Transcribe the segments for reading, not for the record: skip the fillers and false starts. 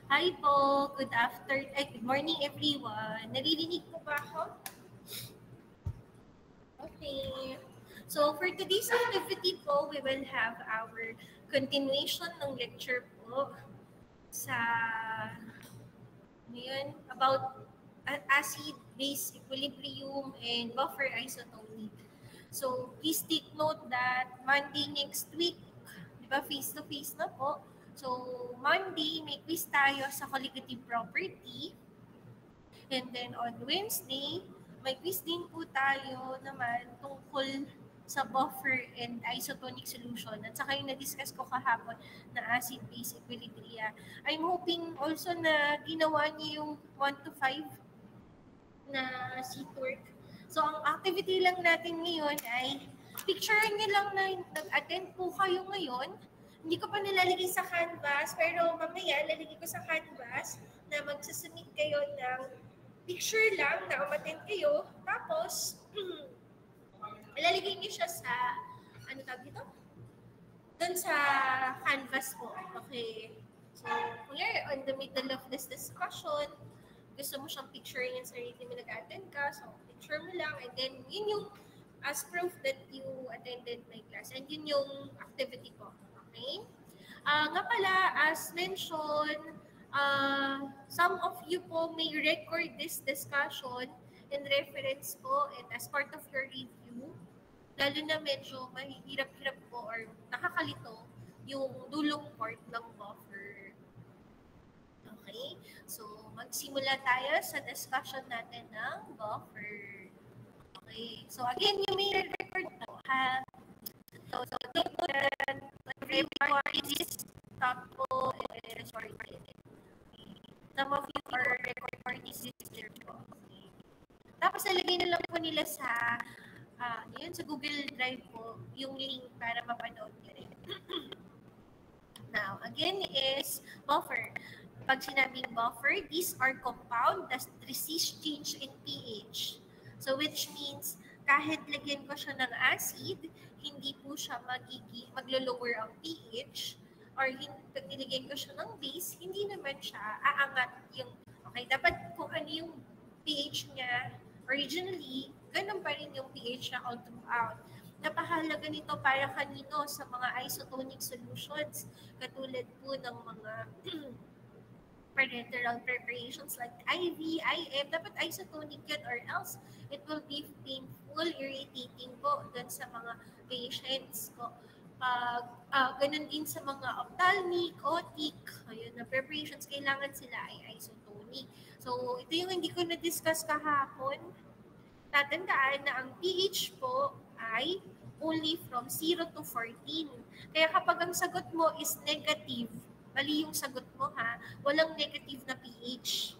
Hi po, good morning everyone. Naririnig po ba ako? Okay. So for today's activity po, we will have our continuation ng lecture po sa ngayon about acid-base equilibrium and buffer isotonic. So please take note that Monday next week, di ba face-to-face na po. So Monday, may quiz tayo sa colligative property. And then on Wednesday, may quiz din po tayo naman tungkol sa buffer and isotonic solution. At saka yung na-discuss ko kahapon na acid-base equilibria. I'm hoping also na ginawa niyo yung 1 to 5 na seat work. So ang activity lang natin ngayon ay picture niyo lang na nag-attend po kayo ngayon. Hindi ko pa nilalagay sa canvas, pero mamaya lalagay ko sa canvas na magsasubmit kayo ng picture lang na umattend kayo. Tapos, ilalagay niyo siya sa, ano tawag dito? Doon sa canvas po. Okay. So, kung you're on the middle of this discussion, gusto mo siyang picturing yung sarili mo nag-attend ka, so picture mo lang, and then yun yung as proof that you attended my class. And yun yung activity ko. Okay? Nga pala, as mentioned, some of you po may record this discussion in reference po and as part of your review. Lalo na medyo mahirap-hirap po or nakakalito yung dulong part ng buffer. Okay? So, magsimula tayo sa discussion natin ng buffer. Okay. So, again, you may record po, ha? So take po that record is top po and recorded. Some of you are record this sister po. Okay. Tapos, nalagay na lang po nila sa yun, sa Google Drive po, yung link para mapanood nyo rin. Now, again is buffer. Pag sinabing buffer, these are compound that resist change in pH. So, which means, kahit lagyan ko siya ng acid, hindi po siya maglo-lower ang pH, or pag nilagyan ko siya ng base, hindi naman siya aangat yung, okay, dapat kung ano yung pH niya, originally, ganun pa rin yung pH niya all throughout. Napahalaga nito para kanino sa mga isotonic solutions, katulad po ng mga parenteral preparations like IV, IM, dapat isotonic yun or else it will be painful, irritating po dun sa mga patients po. Ganun din sa mga ophthalmic, otic, ayun, na preparations, kailangan sila ay isotonic. So, ito yung hindi ko na-discuss kahapon. Tatandaan na ang pH po ay only from 0 to 14. Kaya kapag ang sagot mo is negative, mali yung sagot mo ha, walang negative na pH.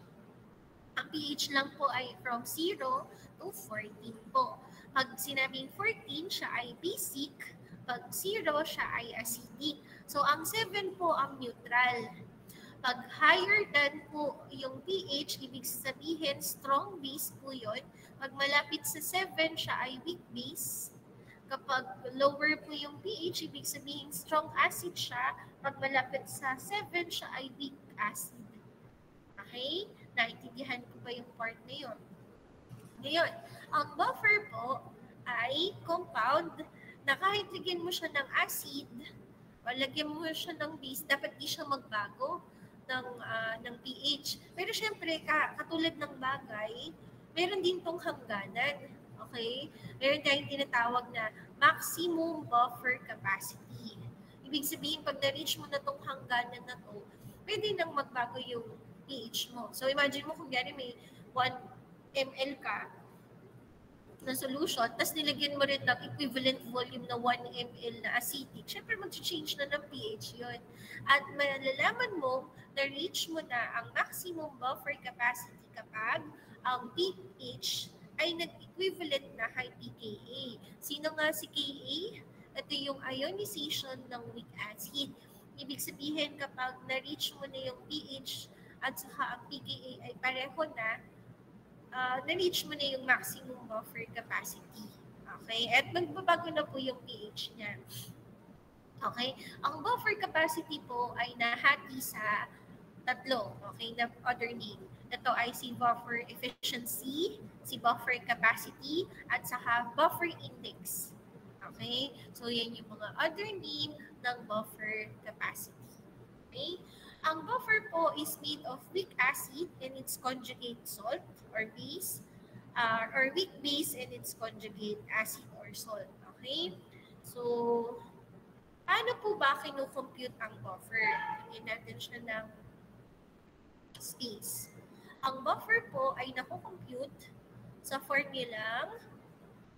Ang pH lang po ay from 0 to 14 po. Pag sinabing 14, siya ay basic. Pag 0, siya ay acidic. So, ang 7 po ang neutral. Pag higher than po yung pH, ibig sabihin strong base po yun. Pag malapit sa 7, siya ay weak base. Kapag lower po yung pH, ibig sabihin strong acid siya. Pag malapit sa 7, siya ay weak acid. Okay? Naintindihan ko ba yung part na yun? Ngayon, ang buffer po ay compound na kahit lagyan mo siya ng acid o lagyan mo siya ng base, dapat di siya magbago ng pH. Pero syempre, katulad ng bagay, meron din tong hangganan. Okay? Meron tayong tinatawag na maximum buffer capacity. Ibig sabihin, pag na-reach mo na tong hangganan na to, pwede nang magbago yung pH mo. So imagine mo kung gano'n may 1 ml ka na solution, tapos nilagyan mo rin ng equivalent volume na 1 ml na acidic, syempre mag-change na ng pH yun. At malalaman mo na reach mo na ang maximum buffer capacity kapag ang pH ay nag-equivalent na kay pKa. Sino nga si Ka? Ito yung ionization ng weak acid. Ibig sabihin kapag na-reach mo na yung pH at saka ang pKa ay pareho na, na-reach mo na yung maximum buffer capacity. Okay? At magbabago na po yung pH niya. Okay? Ang buffer capacity po ay nahati sa tatlo, okay, na other name. Ito ay si buffer efficiency, si buffer capacity, at saka buffer index. Okay? So, yan yung mga other name ng buffer capacity. Okay? Ang buffer po is made of weak acid and its conjugate salt or base, or weak base and its conjugate acid or salt. Okay? So, paano po ba kinu-compute ang buffer? Lagyan natin siya ng space. Ang buffer po ay nakukompute sa formulang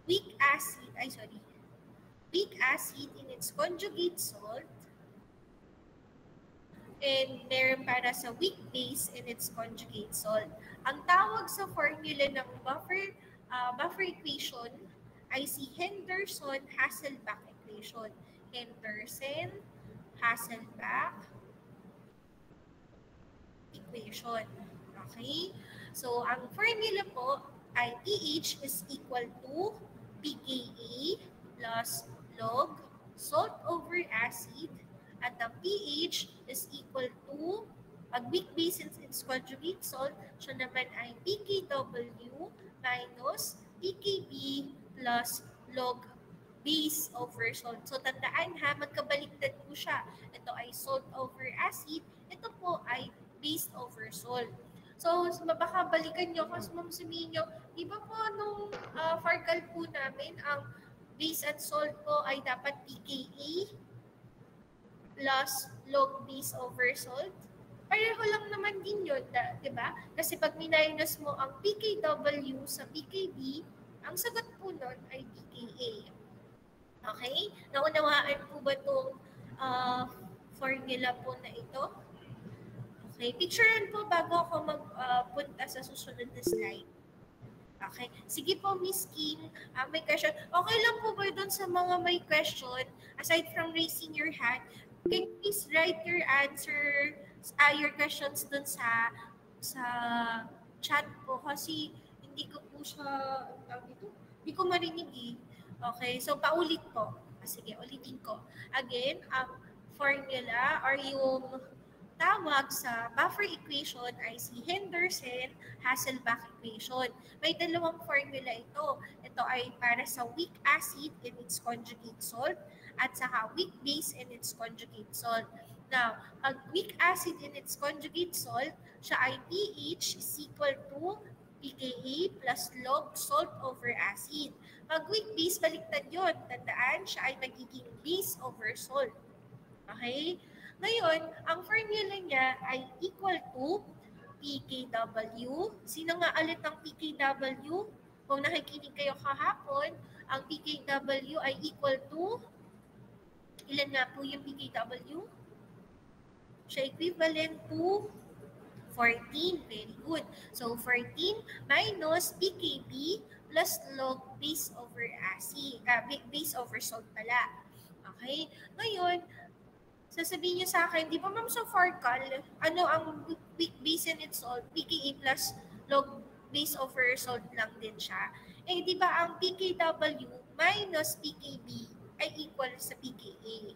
weak acid in its conjugate salt, and meron para sa weak base in its conjugate salt. Ang tawag sa formula ng buffer equation ay si Henderson-Hasselbalch equation. Henderson-Hasselbalch equation. Okay? So, ang formula po ay pH is equal to pKa plus log salt over acid, at ang pH is equal to, pag weak base in its conjugate salt, siya naman ay pKw minus pKb plus log base over salt. So, tandaan ha, magkabaliktad po siya. Ito ay salt over acid, ito po ay base over salt. So, baka balikan nyo, kasi sabihin nyo, di ba po nung FARCAL po namin, ang base at salt po ay dapat pKa plus log base over salt? Pareho lang naman din yun, di ba? Kasi pag minus mo ang pKw sa pKb, ang sagot po nun ay pKa. Okay? Naunawaan po ba itong formula po na ito? Okay, picturean po bago ako magpunta sa susunod na slide. Okay, sige po Miss Kim, may question. Okay lang po ba doon sa mga may question, aside from raising your hand, can you please write your answer, your questions doon sa chat po, kasi hindi ko po siya, hindi ko marinig eh. Okay, so paulit po. Sige, ulitin ko. Again, ang formula or yung tawag sa buffer equation ay si Henderson-Hasselbalch equation. May dalawang formula ito. Ito ay para sa weak acid in its conjugate salt at saka weak base in its conjugate salt. Now, pag weak acid in its conjugate salt, siya ay pH is equal to pKa plus log salt over acid. Pag weak base, baliktad yun. Tandaan, siya ay magiging base over salt. Okay? Ngayon, ang formula niya ay equal to pKw. Sino nga ulit ang pKw? Kung nakikinig kayo kahapon, ang pKw ay equal to, ilan nga po yung pKw? Siya equivalent to 14. Very good. So, 14 minus pKb plus log base over acid, base over salt pala. Okay? Ngayon, sasabihin niyo sa akin, di ba ma'am sa FARCAL, ano ang weak base in its salt? pKa plus log base over salt lang din siya. Eh, di ba ang pKw minus pKb ay equal sa pKa?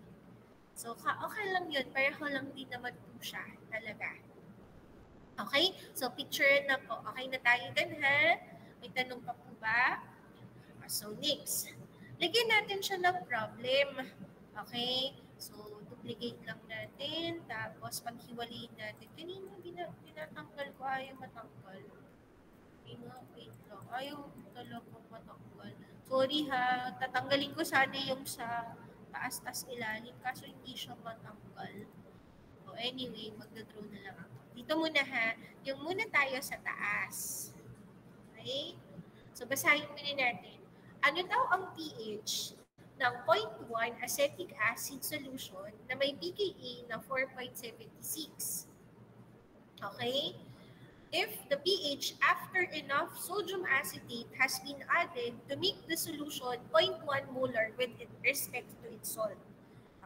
So, okay lang yun. Pareho lang din naman po siya talaga. Okay? So, picture na po. Okay na tayo dun, ha? May tanong pa po ba? So, next. Lagyan natin siya ng problem. Okay? So, duplicate lang natin. Tapos, paghiwalayin natin. Kanina, tinatanggal ko. Ayaw matanggal. Wait lang. Ayaw talaga matanggal. Sorry ha. Tatanggalin ko sana yung sa taas, tas ilalim. Kaso, hindi siya matanggal. So, anyway, magdadraw na lang ako. Dito muna ha. Yung muna tayo sa taas. Okay? So, basahin muna natin. Ano daw ang pH ng 0.1 acetic acid solution na may pKa na 4.76? Okay? If the pH after enough sodium acetate has been added to make the solution 0.1 molar with respect to its salt.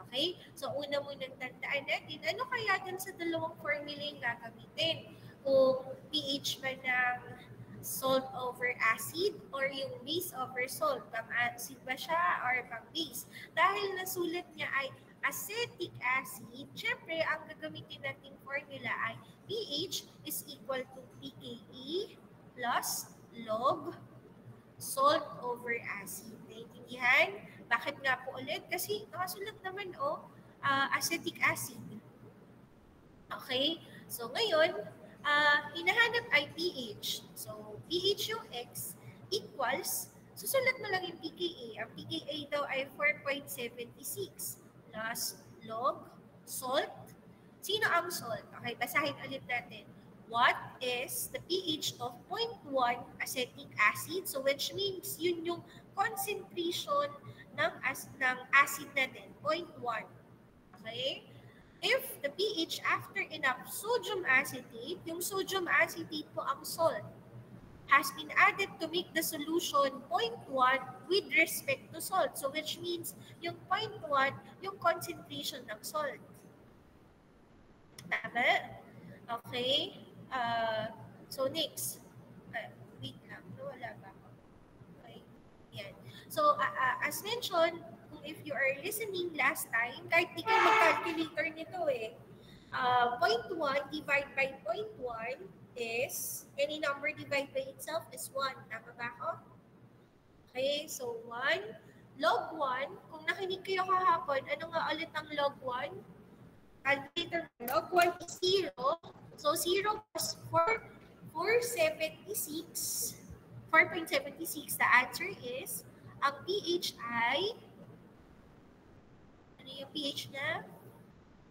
Okay? So, una munang tandaan natin, ano kaya dun sa dalawang formula yung gagamitin? Kung pH ba ng salt over acid or yung base over salt? Pang-acid ba siya or pang-base? Dahil nasulat niya ay acetic acid, syempre, ang gagamitin nating formula ay pH is equal to pKa plus log salt over acid. Naintindihan? Bakit nga po ulit? Kasi nakasulat naman acetic acid. Okay? So ngayon, hinahanap ay pH. So pH yung X equals, susulat mo lang yung pKa. Ang pKa daw ay 4.76 plus log salt. Sino ang salt? Okay, basahin ulit natin. What is the pH of 0.1 acetic acid? So which means yun yung concentration ng acid natin, 0.1. Okay? If the pH after enough sodium acetate, yung sodium acetate po ang salt, has been added to make the solution 0.1 with respect to salt. So which means yung 0.1, yung concentration ng salt. Tama? Okay? So next. Wait lang. Wala ba ako? Okay. Yan. So as mentioned, if you are listening last time, kahit di kayo mag-calculator nito 0.1 divided by 0.1 is, any number divided by itself is 1. Tama ba ako? Okay, so 1. Log 1, kung nakinig kayo kahapon, ano nga ulit ang log 1? Calculator, log 1 is 0. So 0 plus 4.76. The answer is, ang pH ay, ano yung pH na?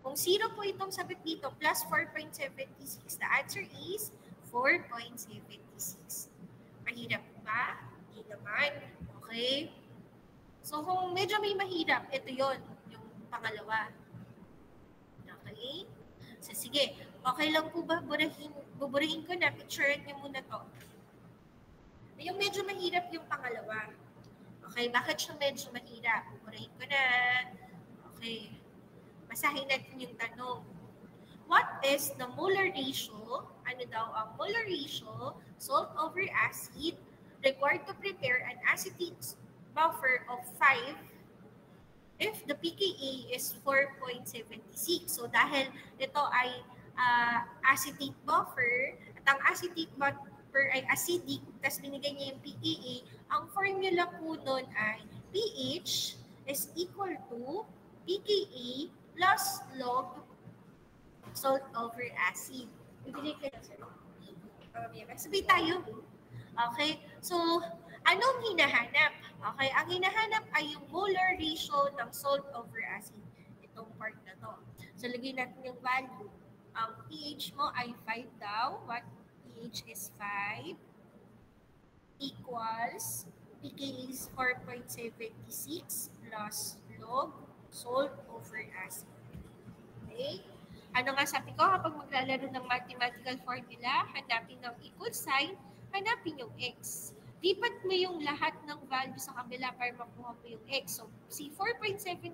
Kung 0 po itong sabit dito, plus 4.76, the answer is 4.76. Mahirap ba? Hindi naman. Okay? So, kung medyo may mahirap, ito yon yung pangalawa. Okay? So, sige. Okay lang po ba? Buburahin ko na. Picturean niyo muna to. Yung medyo mahirap yung pangalawa. Okay? Bakit siya medyo mahirap? Buburahin ko na. Okay. Basahin natin yung tanong. What is the molar ratio? Ano daw ang molar ratio? Salt over acid required to prepare an acetate buffer of 5 if the pKa is 4.76. So dahil ito ay acetate buffer at ang acetate buffer ay acidic, tapos binigay niya yung pKa, ang formula po nun ay pH is equal to pKa plus log salt over acid. Ibigay ka na sir. Sabi tayo. Okay? So, anong hinahanap? Okay? Ang hinahanap ay yung molar ratio ng salt over acid. Itong part na to. So, lagyan natin yung value. Ang pH mo ay 5 daw. What pH is 5 equals pKa is 4.76 plus log salt over acid. Okay? Ano nga sabi ko, kapag maglalaro ng mathematical formula, hanapin ng equal sign, hanapin yung x. Lipat mo yung lahat ng value sa kabila para makuha mo yung x. So, si 4.75,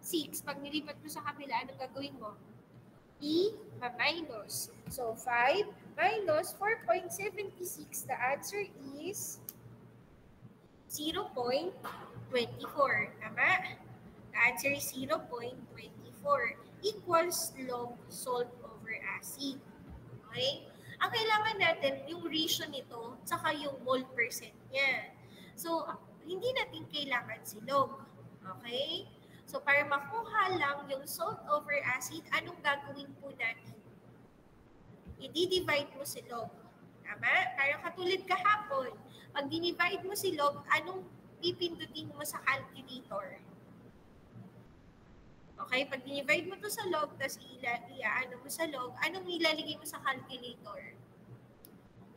6, pag nilipat mo sa kabila, anong gagawin mo? I-minus. So, 5 minus 4.76, the answer is 0.24. Tama? The answer is 0.24 equals log salt over acid. Okay? Ang kailangan natin, yung ratio nito, saka yung mole percent niya. So, hindi natin kailangan si log. Okay? So, para makuha lang yung salt over acid, anong gagawin po natin? I-divide mo si log. Tama? Para katulad kahapon, pag dinivide mo si log, anong pipindutin mo sa calculator? Okay, pag divide mo to sa log, tapos iaano mo sa log, anong ilalagay mo sa calculator?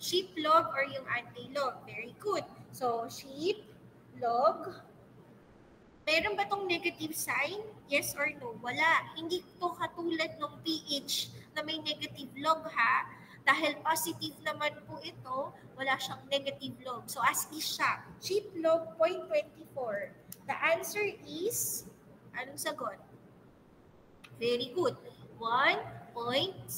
Sheep log or yung anti-log? Very good. So, sheep, log. Meron ba tong negative sign? Yes or no? Wala. Hindi to katulad ng pH na may negative log ha. Dahil positive naman po ito, wala siyang negative log. So, as is siya. Sheep log 0.24. The answer is, anong sagot? Very good. 1.74.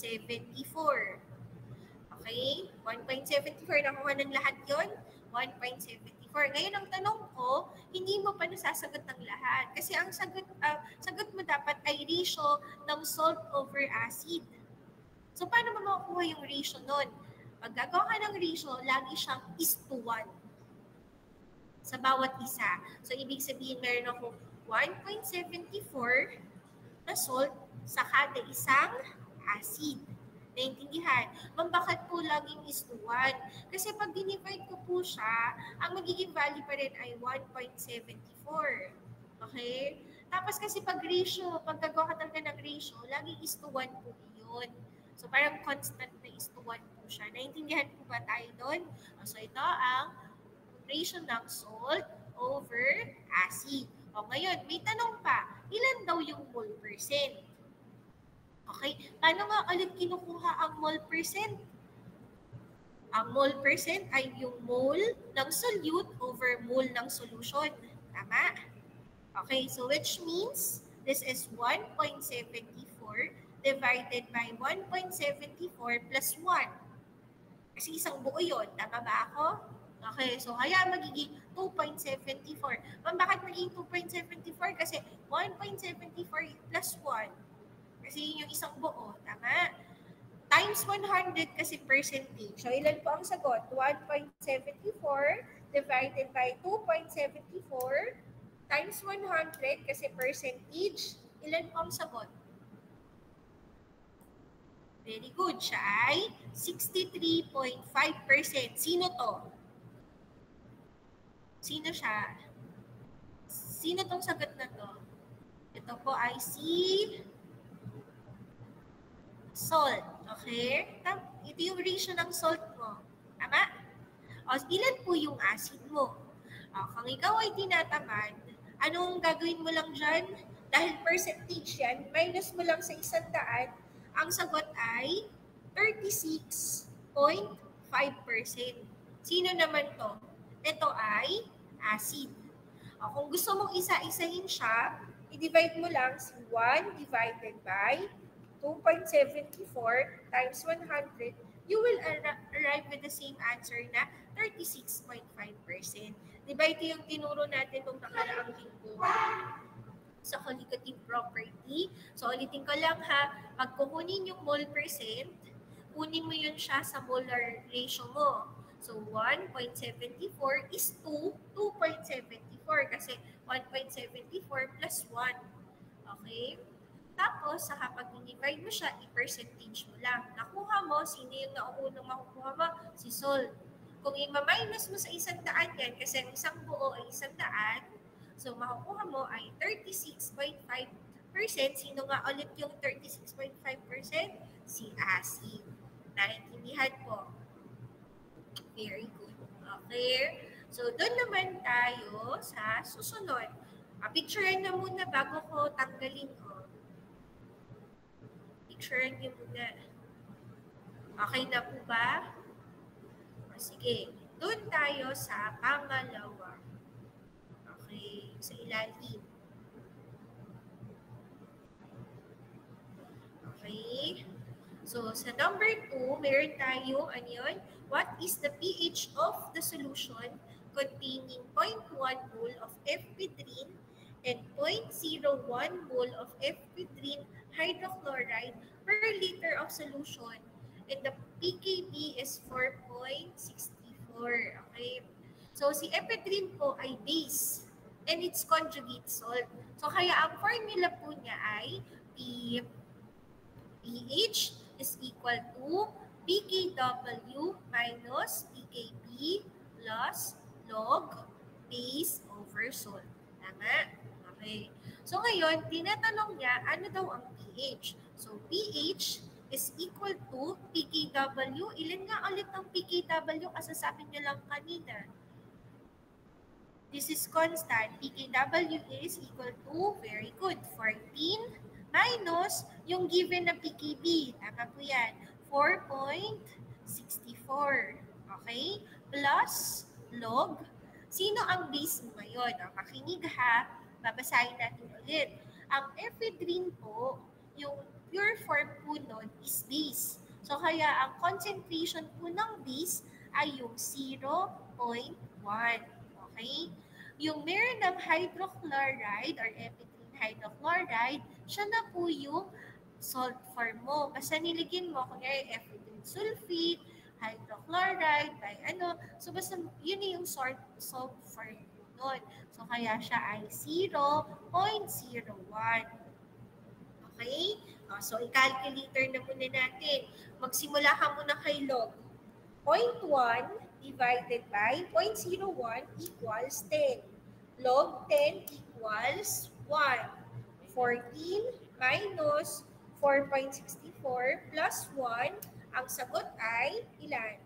Okay? 1.74. Nakuha ng lahat yon. 1.74. Ngayon, ang tanong ko, hindi mo pa nasasagot ng lahat. Kasi ang sagot mo dapat ay ratio ng salt over acid. So, paano mo makukuha yung ratio nun? Pag gagawa ka ng ratio, lagi siyang is to 1 sa bawat isa. So, ibig sabihin, meron akong 1.74 na salt sa kada isang acid. Naintindihan? Bakit po laging is to 1? Kasi pag dinivide ko po siya, ang magiging value pa rin ay 1.74. Okay? Tapos kasi pag ratio, pag gagawa ka talaga ng ratio, laging is to 1 po yun. So parang constant na is to 1 po siya. Naintindihan po ba tayo doon? So ito ang ratio ng salt over acid. O ngayon, may tanong pa, ilan daw yung mole percent? Okay, paano nga ulit kinukuha ang mole percent? Ang mole percent ay yung mole ng solute over mole ng solution. Tama? Okay, so which means this is 1.74 divided by 1.74 plus 1. Kasi isang buo yun. Tama ba ako? Okay, so kaya magiging 2.74. Bakit magiging 2.74? Kasi 1.74 plus 1. Kasi yun yung isang buo. Tama? Times 100 kasi percentage. So, ilan po ang sagot? 1.74 divided by 2.74 times 100 kasi percentage. Ilan po ang sagot? Very good. Siya ay 63.5%. Sino to? Sino siya? Sino tong sagot na to? Ito po ay si salt. Okay? Ito yung ratio ng salt mo. Tama? O, ilan po yung acid mo? O, kung ikaw ay tinatamad, anong gagawin mo lang dyan? Dahil percentage yan, minus mo lang sa 100, ang sagot ay 36.5%. Sino naman to? Ito ay acid. O, kung gusto mong isa-isahin siya, i-divide mo lang si 1 divided by 2.74 times 100, you will arrive with the same answer na 36.5%. Diba ito yung tinuro natin nung nakaraang linggo sa colligative property? So, ulitin ko lang ha, pag kukunin yung mole percent, kunin mo yun siya sa molar ratio mo. So, 1.74 is 2.74 kasi 1.74 plus 1. Okay? Tapos, sa kapag i-divide mo siya, i-percentage mo lang. Nakuha mo, sino yung nauunang makukuha mo? Si salt. Kung i-minus mo sa 100 yan, kasi ang isang buo ay 100, so makukuha mo ay 36.5%. Sino nga ulit yung 36.5%? Si acid. Naintindihan po. Very good. Okay. So, doon naman tayo sa susunod. Picturean na muna bago ko tanggalin ko. Picture niyo muna. Okay na po ba? O, sige. Doon tayo sa pangalawa. Okay. Sa ilalim. Okay. So, sa number 2, meron tayo, ano yun? What is the pH of the solution containing 0.1 mole of epinephrine and 0.01 mole of epinephrine hydrochloride per liter of solution, and the pKb is 4.64. Okay? So, si epinephrine po ay base and its conjugate salt. So, kaya ang formula po niya ay pH is equal to pKw minus pKb plus log base over salt. Tama? Okay. So ngayon, tinatanong niya, ano daw ang pH? So pH is equal to pKw. Ilan nga ulit ang pKw? Kasasabi niyo lang kanina. This is constant. pKw is equal to, very good, 14 minus yung given na pKb. Tama po yan. 4.64. Okay? Plus log. Sino ang base mo ngayon? Makinig ha. Babasahin natin ulit. Ang ephedrine po, yung pure form po nun is base. So kaya ang concentration po ng base ay yung 0.1. Okay? Yung meron ng hydrochloride or epinephrine hydrochloride, siya na po yung salt form mo. Basta nilagyan mo, kunyari ethylene sulfate, hydrochloride, by ano. So, basta yun yung salt form mo nun. So, kaya siya ay 0.01. Okay? So, i-calculator na muna natin. Magsimula ka muna kay log. 0.1 divided by 0.01 equals 10. Log 10 equals 1. 14 minus 4.64 plus 1. Ang sagot ay ilan?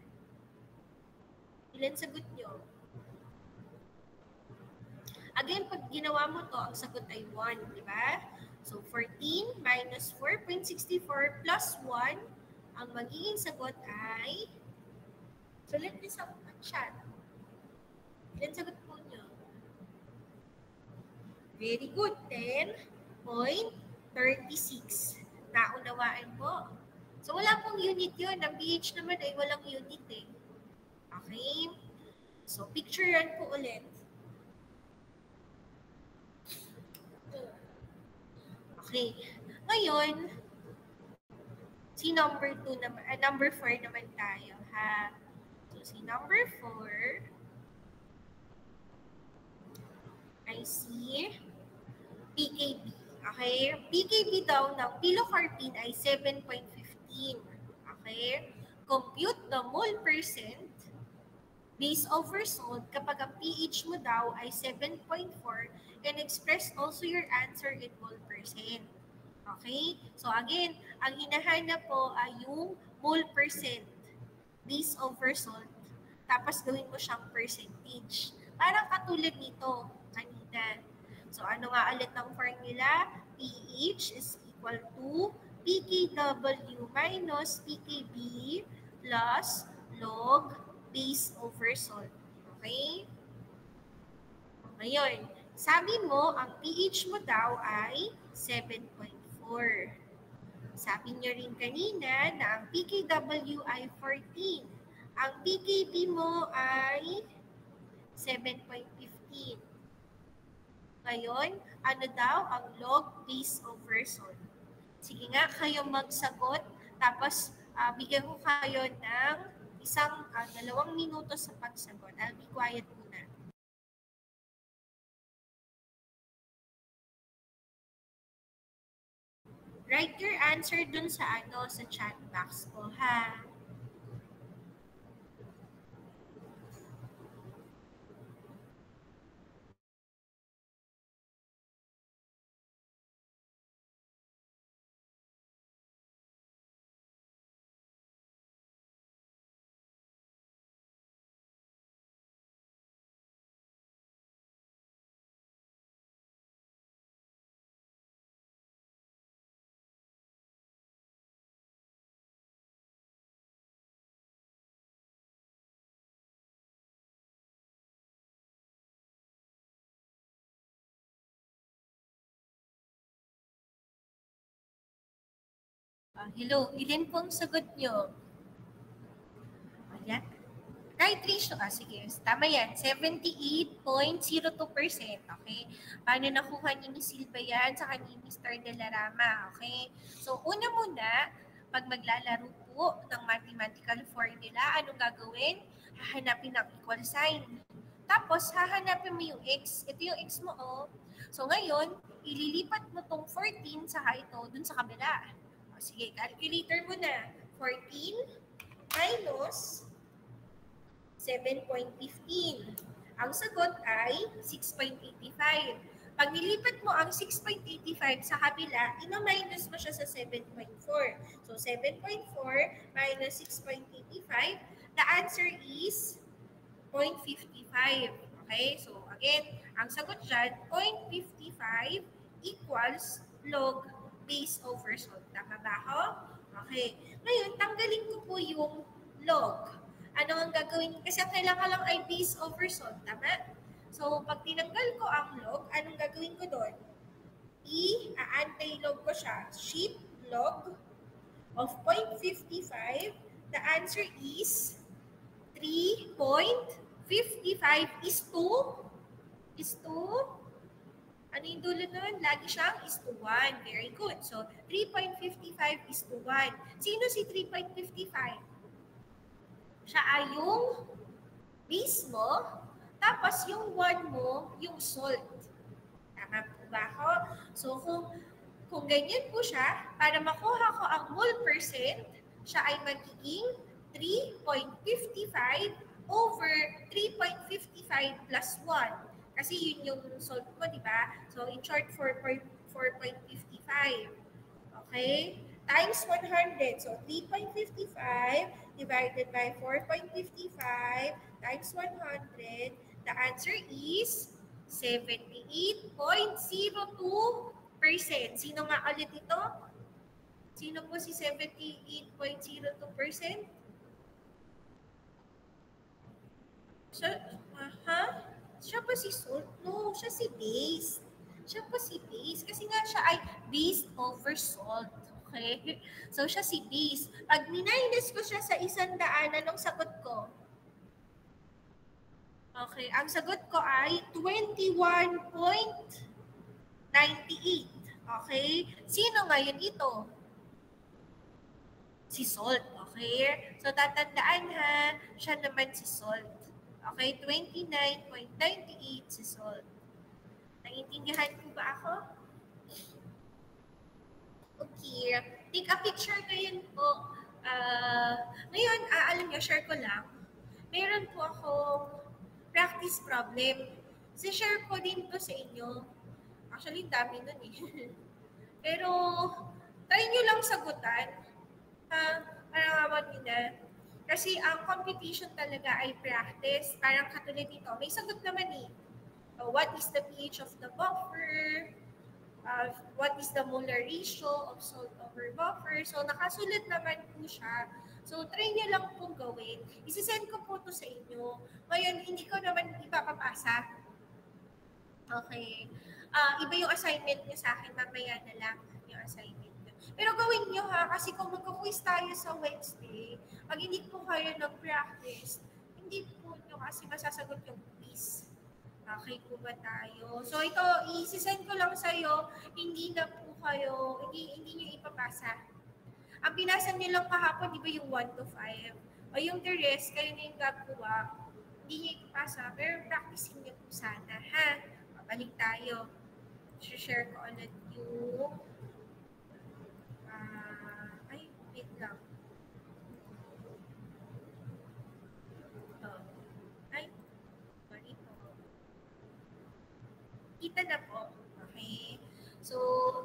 Ilan sagot nyo? Again, pag ginawa mo to, ang sagot ay 1, di ba? So, 14 minus 4.64 plus 1, ang magiging sagot ay, sulit niyo sa chat. Ilan sagot po nyo? Very good. 10.36. Naunawaan po. So, wala pong unit yun. Ang pH naman ay walang unit eh. Okay? So, picturean po ulit. Okay. Ngayon, si number 2 naman, number 4 naman tayo, ha? So, si number 4 ay si PKB. Okay? PKB daw ng pilocarpine ay 7.15. Okay? Compute the mole percent base over salt kapag ang pH mo daw ay 7.4 and express also your answer in mole percent. Okay? So again, ang hinahanap po ay yung mole percent base over salt. Tapos gawin mo siyang percentage. Parang katulad nito kanina. So ano nga ulit ang formula? pH is equal to pKW minus pKb plus log base over salt. Okay? Ngayon, sabi mo, ang pH mo daw ay 7.4. Sabi niyo rin kanina na ang pKW ay 14. Ang pKb mo ay 7.15. Ngayon, ano daw ang log base over salt? Sige nga, kayo magsagot. Tapos, bigyan ko kayo ng 2 minuto sa pagsagot. I'll be quiet muna. Write your answer dun sa sa chat box ko, ha? Hello, ilan po ang sagot nyo? Ayan. Right ratio, sige. Tama yan, 78.02%. Okay? Paano nakuha ni Ms. Silva yan sa ni Mr. De La Rama? Okay? So, una muna, pag maglalaro po ng mathematical formula, anong gagawin? Hahanapin ang equal sign. Tapos, hahanapin mo yung x. Ito yung x mo, oh. So, ngayon, ililipat mo tong 14 sa ito dun sa kabila. Sige, calculator mo na. 14 minus 7.15. Ang sagot ay 6.85. Pag nilipat mo ang 6.85 sa kabila, ina-minus mo siya sa 7.4. So, 7.4 minus 6.85, the answer is 0.55. Okay? So, again, ang sagot dyan, 0.55 equals log base over salt. Tama ba ako? Okay. Ngayon, tanggalin ko po yung log. Ano ang gagawin? Kasi ang kailangan lang ay base over salt. Tama? So, pag tinanggal ko ang log, anong gagawin ko doon? I-anti-log ko siya. Sheet log of 0.55. The answer is 3.55 is 2. Ano yung dulo nun? Lagi siyang is to 1. Very good. So, 3.55 is to 1. Sino si 3.55? Siya ay yung base mo, tapos yung 1 mo, yung salt. Tama po ba ako? So, kung ganyan po siya, para makuha ko ang mole percent, siya ay magiging 3.55 over 3.55 plus 1. Kasi yun yung salt mo, di ba? So, in short, 4.55. Okay? Times 100. So, 3.55 divided by 4.55 times 100. The answer is 78.02%. Sino nga ulit ito? Sino po si 78.02%? Siya pa si salt? No, siya si base. Siya pa si base. Kasi nga siya ay base over salt. Okay? So, siya si base. Pag minus ko siya sa 100, anong sagot ko? Okay, ang sagot ko ay 21.98. Okay? Sino ngayon ito? Si salt. Okay? So, tatandaan ha, siya naman si salt. Okay? 29.98 si salt. Naiintindihan po ba ako? Okay. Take a picture ngayon po. Ngayon, alam nyo, share ko lang. Meron po akong practice problem. Si-share ko din to sa inyo. Actually, dami nun eh. Pero, try nyo lang sagutan. Parang awan nyo na. Kasi ang competition talaga ay practice. Parang katulad nito. May sagot naman eh. What is the pH of the buffer? What is the molar ratio of salt over buffer? So, nakasulat naman po siya. So, try nyo lang pong gawin. Isisend ko po to sa inyo. Ngayon, hindi ko naman ipapapasa. Okay. Iba yung assignment nyo sa akin. Mamaya na lang yung assignment nyo. Pero gawin nyo ha, kasi kung magka-quiz tayo sa Wednesday, pag hindi po kayo nag-practice, hindi po nyo kasi masasagot yung quiz. Okay po ba tayo? So ito, i-send ko lang sa'yo, hindi na po kayo, hindi nyo ipapasa. Ang pinasa nyo lang kahapon, di ba yung 1 to 5? O yung the rest, kayo na yung gagawa, hindi nyo ipapasa, pero practicing nyo po sana, ha? Pabalik tayo. Share ko ulit yung, wait lang. Kita na po. Okay. So,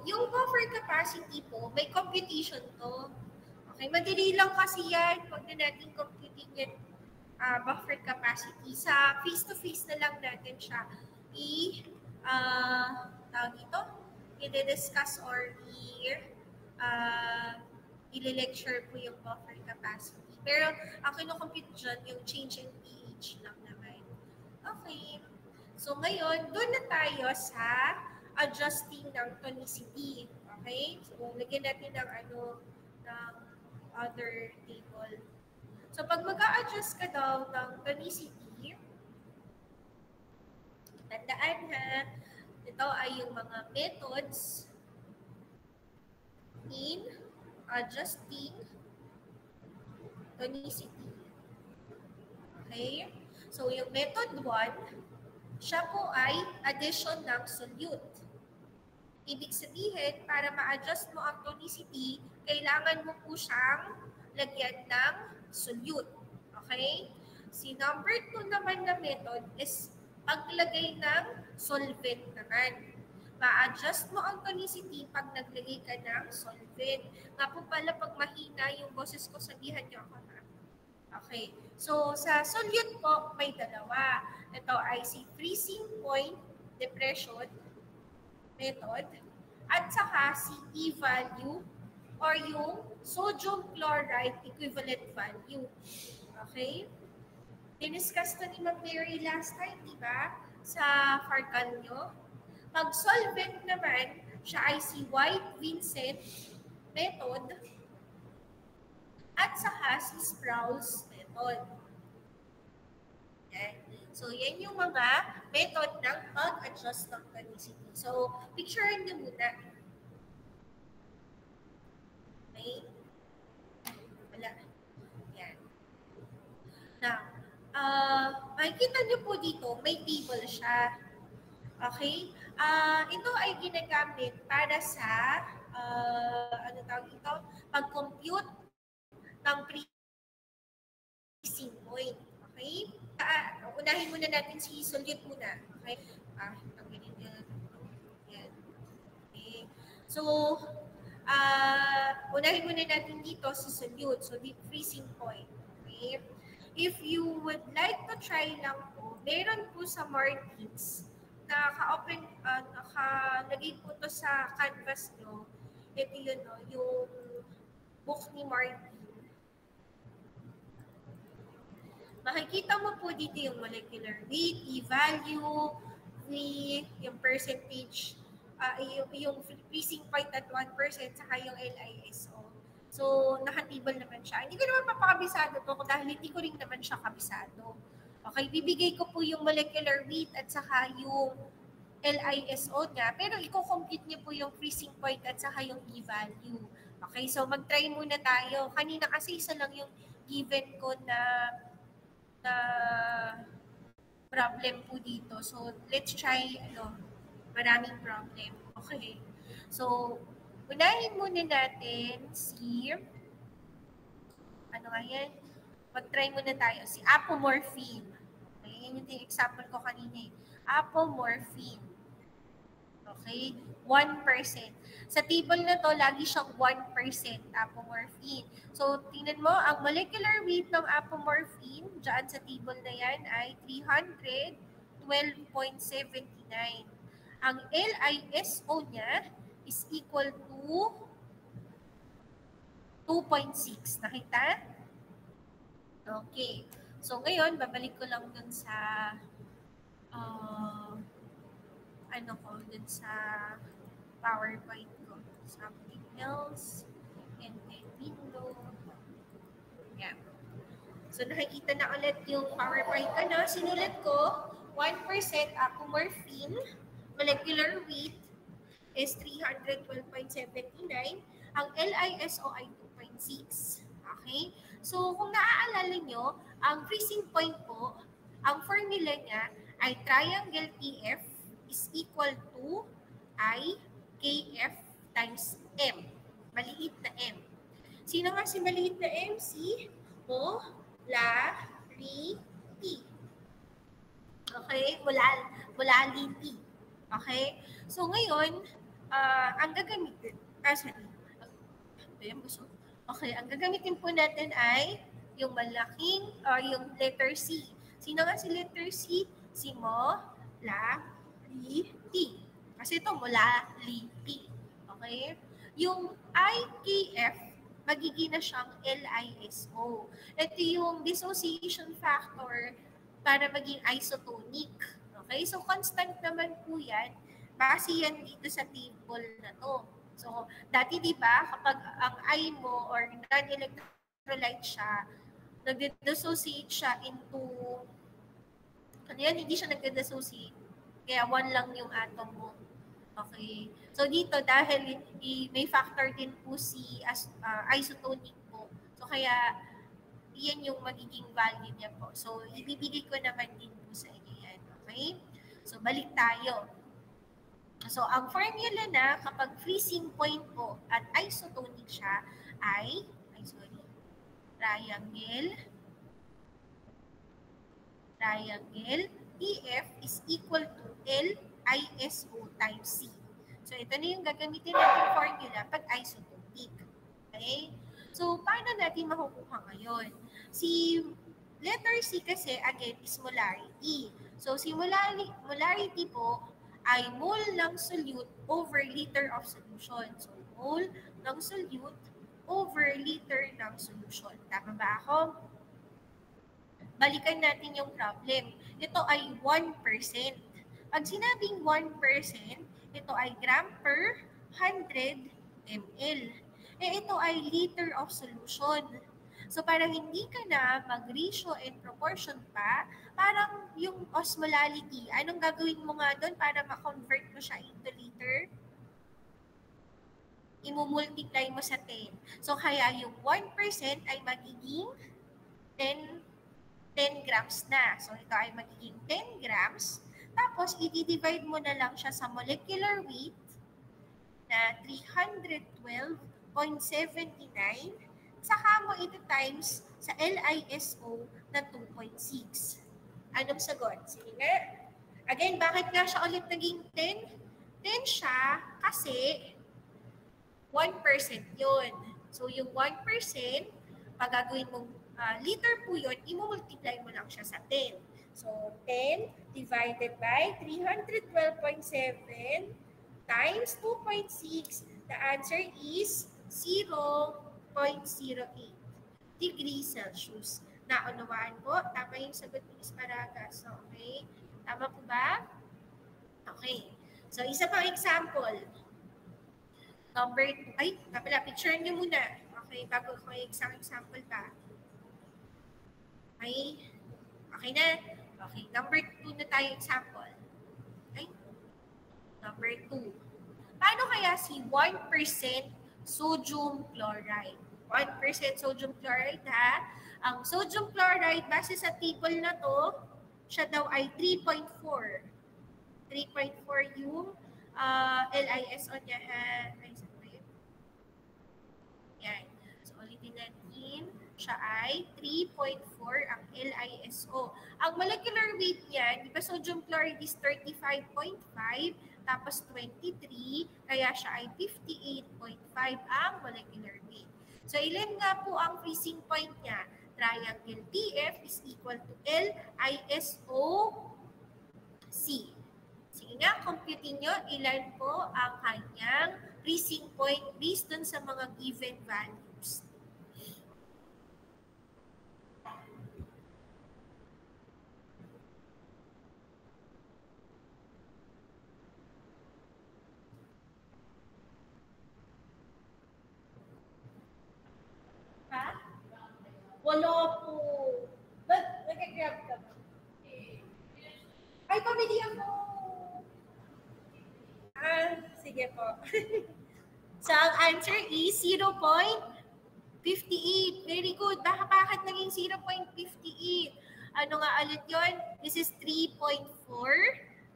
yung buffer capacity po, may computation to. Okay, madali lang kasi yan. Huwag na natin computing yan, buffer capacity. Sa face-to-face na lang natin siya tawag ito, i-discuss or i-lecture po yung buffer capacity. Pero, ang kinocompute dyan, yung change in pH lang naman. Okay. So, ngayon, doon na tayo sa adjusting ng tonicity. Okay? So, lagyan natin ng ng other table. So, pag mag-a-adjust ka daw ng tonicity, tandaan ha, ito ay yung mga methods in adjusting tonicity. Okay? So, yung method 1, siya po ay addition ng solute. Ibig sabihin, para ma-adjust mo ang tonicity, kailangan mo po siyang lagyan ng solute. Okay? Si number 2 naman na method is paglagay ng solvent naman. Ma-adjust mo ang tonicity pag naglagay ka ng solvent. Nga po pala, pag mahina yung boses ko, sabihan niyo ako na. Okay. So, sa solute po, may dalawa. Ito ay si freezing point depression method at saka si p-value or yung sodium chloride equivalent value. Okay? Diniscuss na ni Ma'am Mary last time, di ba? Sa Farkan nyo. Pag solvent naman, siya ay si White-Vincent method at saka si Sproul's method. Okay. So, yan yung mga method ng pag-adjust ng tonicity. So, picturean niyo muna. Okay? Wala. Yan. Now, makikita niyo po dito, may table siya. Okay? Ito ay ginagamit para sa, ano tawag ito? Pag-compute ng freezing point. Okay? Unahin muna natin si solute muna. Okay? Tanggalin niya. Yan. Okay. So, unahin muna natin dito si solute. So, the freezing point. Okay? If you would like to try lang po, meron po sa Martins, naka-open, nakalagay po to sa canvas nyo. Ito yun, no, yung book ni Martin. Makikita mo po dito yung molecular weight, E-value, yung percentage, yung freezing point at 1%, saka yung LISO. So, nakatibal naman siya. Hindi ko naman papakabisado to dahil hindi ko rin naman siya kabisado. Okay, bibigay ko po yung molecular weight at saka yung LISO niya, pero i-compute niyo po yung freezing point at saka yung E-value. Okay, so mag-try muna tayo. Kanina kasi isa lang yung given ko na problem po dito. So, let's try, maraming problem. Okay. So, unahin muna natin si, ano nga yan? Mag-try muna tayo. Si apomorphine. Okay, yun yung example ko kanina eh. Apomorphine. Okay? 1%. Sa table na to, lagi siyang 1% apomorphine. So, tingnan mo, ang molecular weight ng apomorphine, dyan sa table na yan, ay 312.79. Ang LISO niya is equal to 2.6. Nakita? Okay. So, ngayon, babalik ko lang dun sa dun sa PowerPoint ko. Something else. And then window. Yeah. So, nakikita na ulit yung PowerPoint ko na. Sinulat ko, 1% apomorphine, molecular weight is 312.79. Ang LISO ay 2.6. Okay? So, kung naaalala nyo, ang freezing point po, ang formula niya ay triangle TF is equal to IKF times M. Maliit na M. Sino nga si maliit na M? Si molarity. Okay? Molarity. Okay? So, ngayon, ang gagamitin, Okay, ang gagamitin po natin ay yung malaking, or yung letter C. Sino nga si letter C? Si molarity. Kasi ito, molarity. Okay? Yung IKF, magiging na siyang LISO. Ito yung dissociation factor para maging isotonic. Okay? So, constant naman po yan. Base yan dito sa table na to. So, dati di ba kapag ang I mo or non-electrolyte siya, nag-dissociate siya into, hindi siya nag-dissociate. Kaya 1 lang yung atom mo. Okay. So, dito dahil may factor din po si isotonic po. So, kaya yan yung magiging value niya po. So, ibibigay ko naman din po sa inyo yan. Okay? So, balik tayo. So, ang formula na kapag freezing point po at isotonic siya ay triangle TF is equal to LISO times C. So, ito na yung gagamitin natin formula pag isotonic. Okay? So, paano natin makukuha ngayon? Si letter C kasi, again, is molarity. So, si molarity po ay mole ng solute over liter of solution. So, mole ng solute over liter ng solution. Tama ba ako? Balikan natin yung problem. Ito ay 1%. Pag sinabing 1%, ito ay gram per 100 ml. Ito ay liter of solution. So, para hindi ka na mag-ratio and proportion pa, parang yung osmolality, anong gagawin mo nga doon para ma-convert mo siya into liter? Imumultiply mo sa 10. So, kaya yung 1% ay magiging 10 grams na. So, ito ay magiging 10 grams. Tapos, i-divide mo na lang siya sa molecular weight na 312.79. Saka mo ito times sa LISO na 2.6. Anong sagot? Sige nga. Again, bakit nga siya ulit naging 10? 10 siya kasi 1% yun. So, yung 1%, pag gagawin mong liter po yun, i-multiply mo lang siya sa 10. So, 10 divided by 312.7 times 2.6. The answer is 0.08 degrees Celsius. Naunawaan po? Tama yung sagot ni Ms. Paragas. Okay? Tama po ba? Okay. So, isa pang example. Number 2. Ay, kapila, picture nyo muna. Okay, bago ko yung isang example pa. Okay. Okay na? Okay, number 2 na tayo example. Okay? Number 2. Paano kaya si 1% sodium chloride? 1% sodium chloride ha? Ang sodium chloride, base sa table na to, siya daw ay 3.4. 3.4 yung LISO niya ha. Yan. So, ulitin natin. Siya ay 3.4 ang LISO. Ang molecular weight niya, di ba sodium chloride is 35.5, tapos 23, kaya siya ay 58.5 ang molecular weight. So, ilan nga po ang freezing point niya? Triangle TF is equal to LISO C. Sige nga, computin nyo ilan po ang kanyang freezing point based dun sa mga given values. Ha? Wala po. Ba't nag-grab ka ba? Ay, pamili ako. Sige po. So, ang answer is 0.58. Very good. Bakit naging 0.58? Ano nga ulit yun? This is 3.4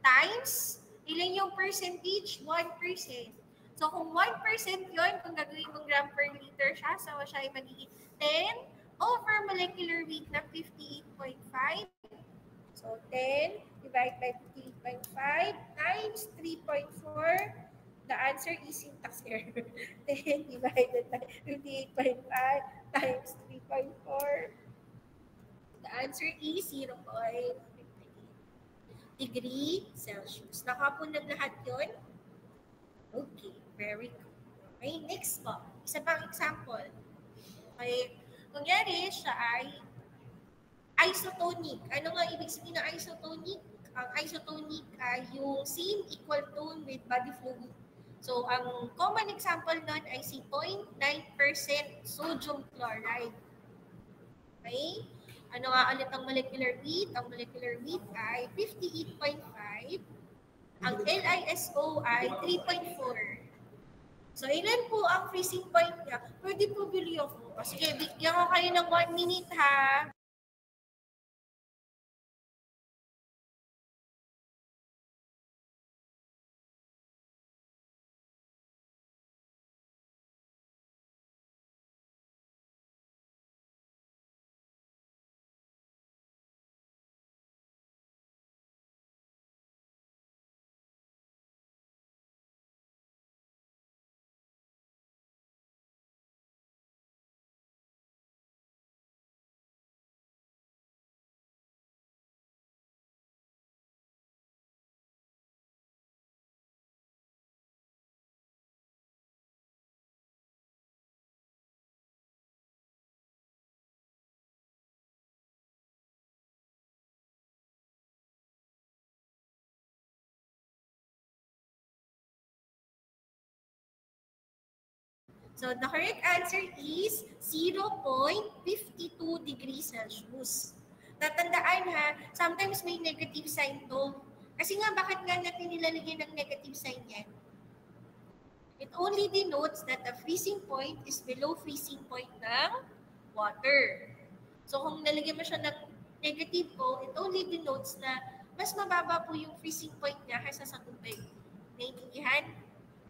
times, ilan yung percentage? 1%. So, kung 1% yun, kung gagawin mong gram per liter siya, so siya ay magiging 10 over molecular weight na 58.5. So, 10 divided by 58.5 times 3.4. The answer is syntax error. 10 divided by 58.5 times 3.4. The answer is 0.58 degree Celsius. Nakapunod lahat yun? Okay, very good. Okay, next po. Isa pang example. Okay, kunyari siya ay isotonic. Ano nga ibig sabihin ng isotonic? Ang isotonic ay yung same equal tone with body fluid. So, ang common example nun ay si 0.9% sodium chloride. Okay? Ano nga ulit ang molecular weight? Ang molecular weight ay 58.5. Ang LISO ay 3.4. So, ilan po ang freezing point niya? Pwede po bili ako. Sige, bigyan ko kayo ng 1 minute ha. So the correct answer is 0.52 degrees Celsius. Tatandaan ha, sometimes may negative sign to. Kasi nga, bakit nga natin nilalagyan ng negative sign yan? It only denotes that the freezing point is below freezing point ng water. So kung nalagyan mo siya ng negative po, it only denotes na mas mababa po yung freezing point niya kaysa sa tubig. Naiintindihan?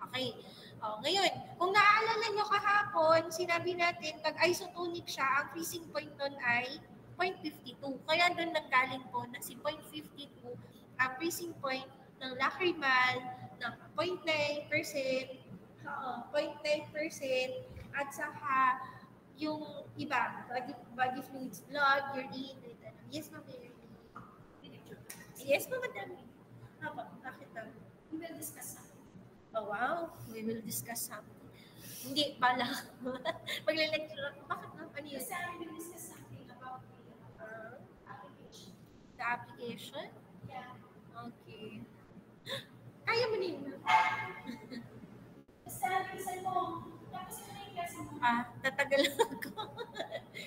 Okay. Ngayon, kung naaalala nyo kahapon, sinabi natin, pag isotonic siya, ang freezing point nun ay 0.52. Kaya doon nanggaling po na si 0.52 ang freezing point ng lacrimal ng 0.9%, 0.9% at saka yung iba, body fluids, blood, urine, yes, ma'am, yes, ma'am, madami. Bakit daw? We will discuss something. Oh, wow. We will discuss something. Hindi pala. Magle-lecture ako. Bakit na? Ano yun? Kasi we will discuss something about the application. The application? Yeah. Okay. Kaya mo din. Basta bilisan mo. Tapos na yung klase mo. Tatagal ako.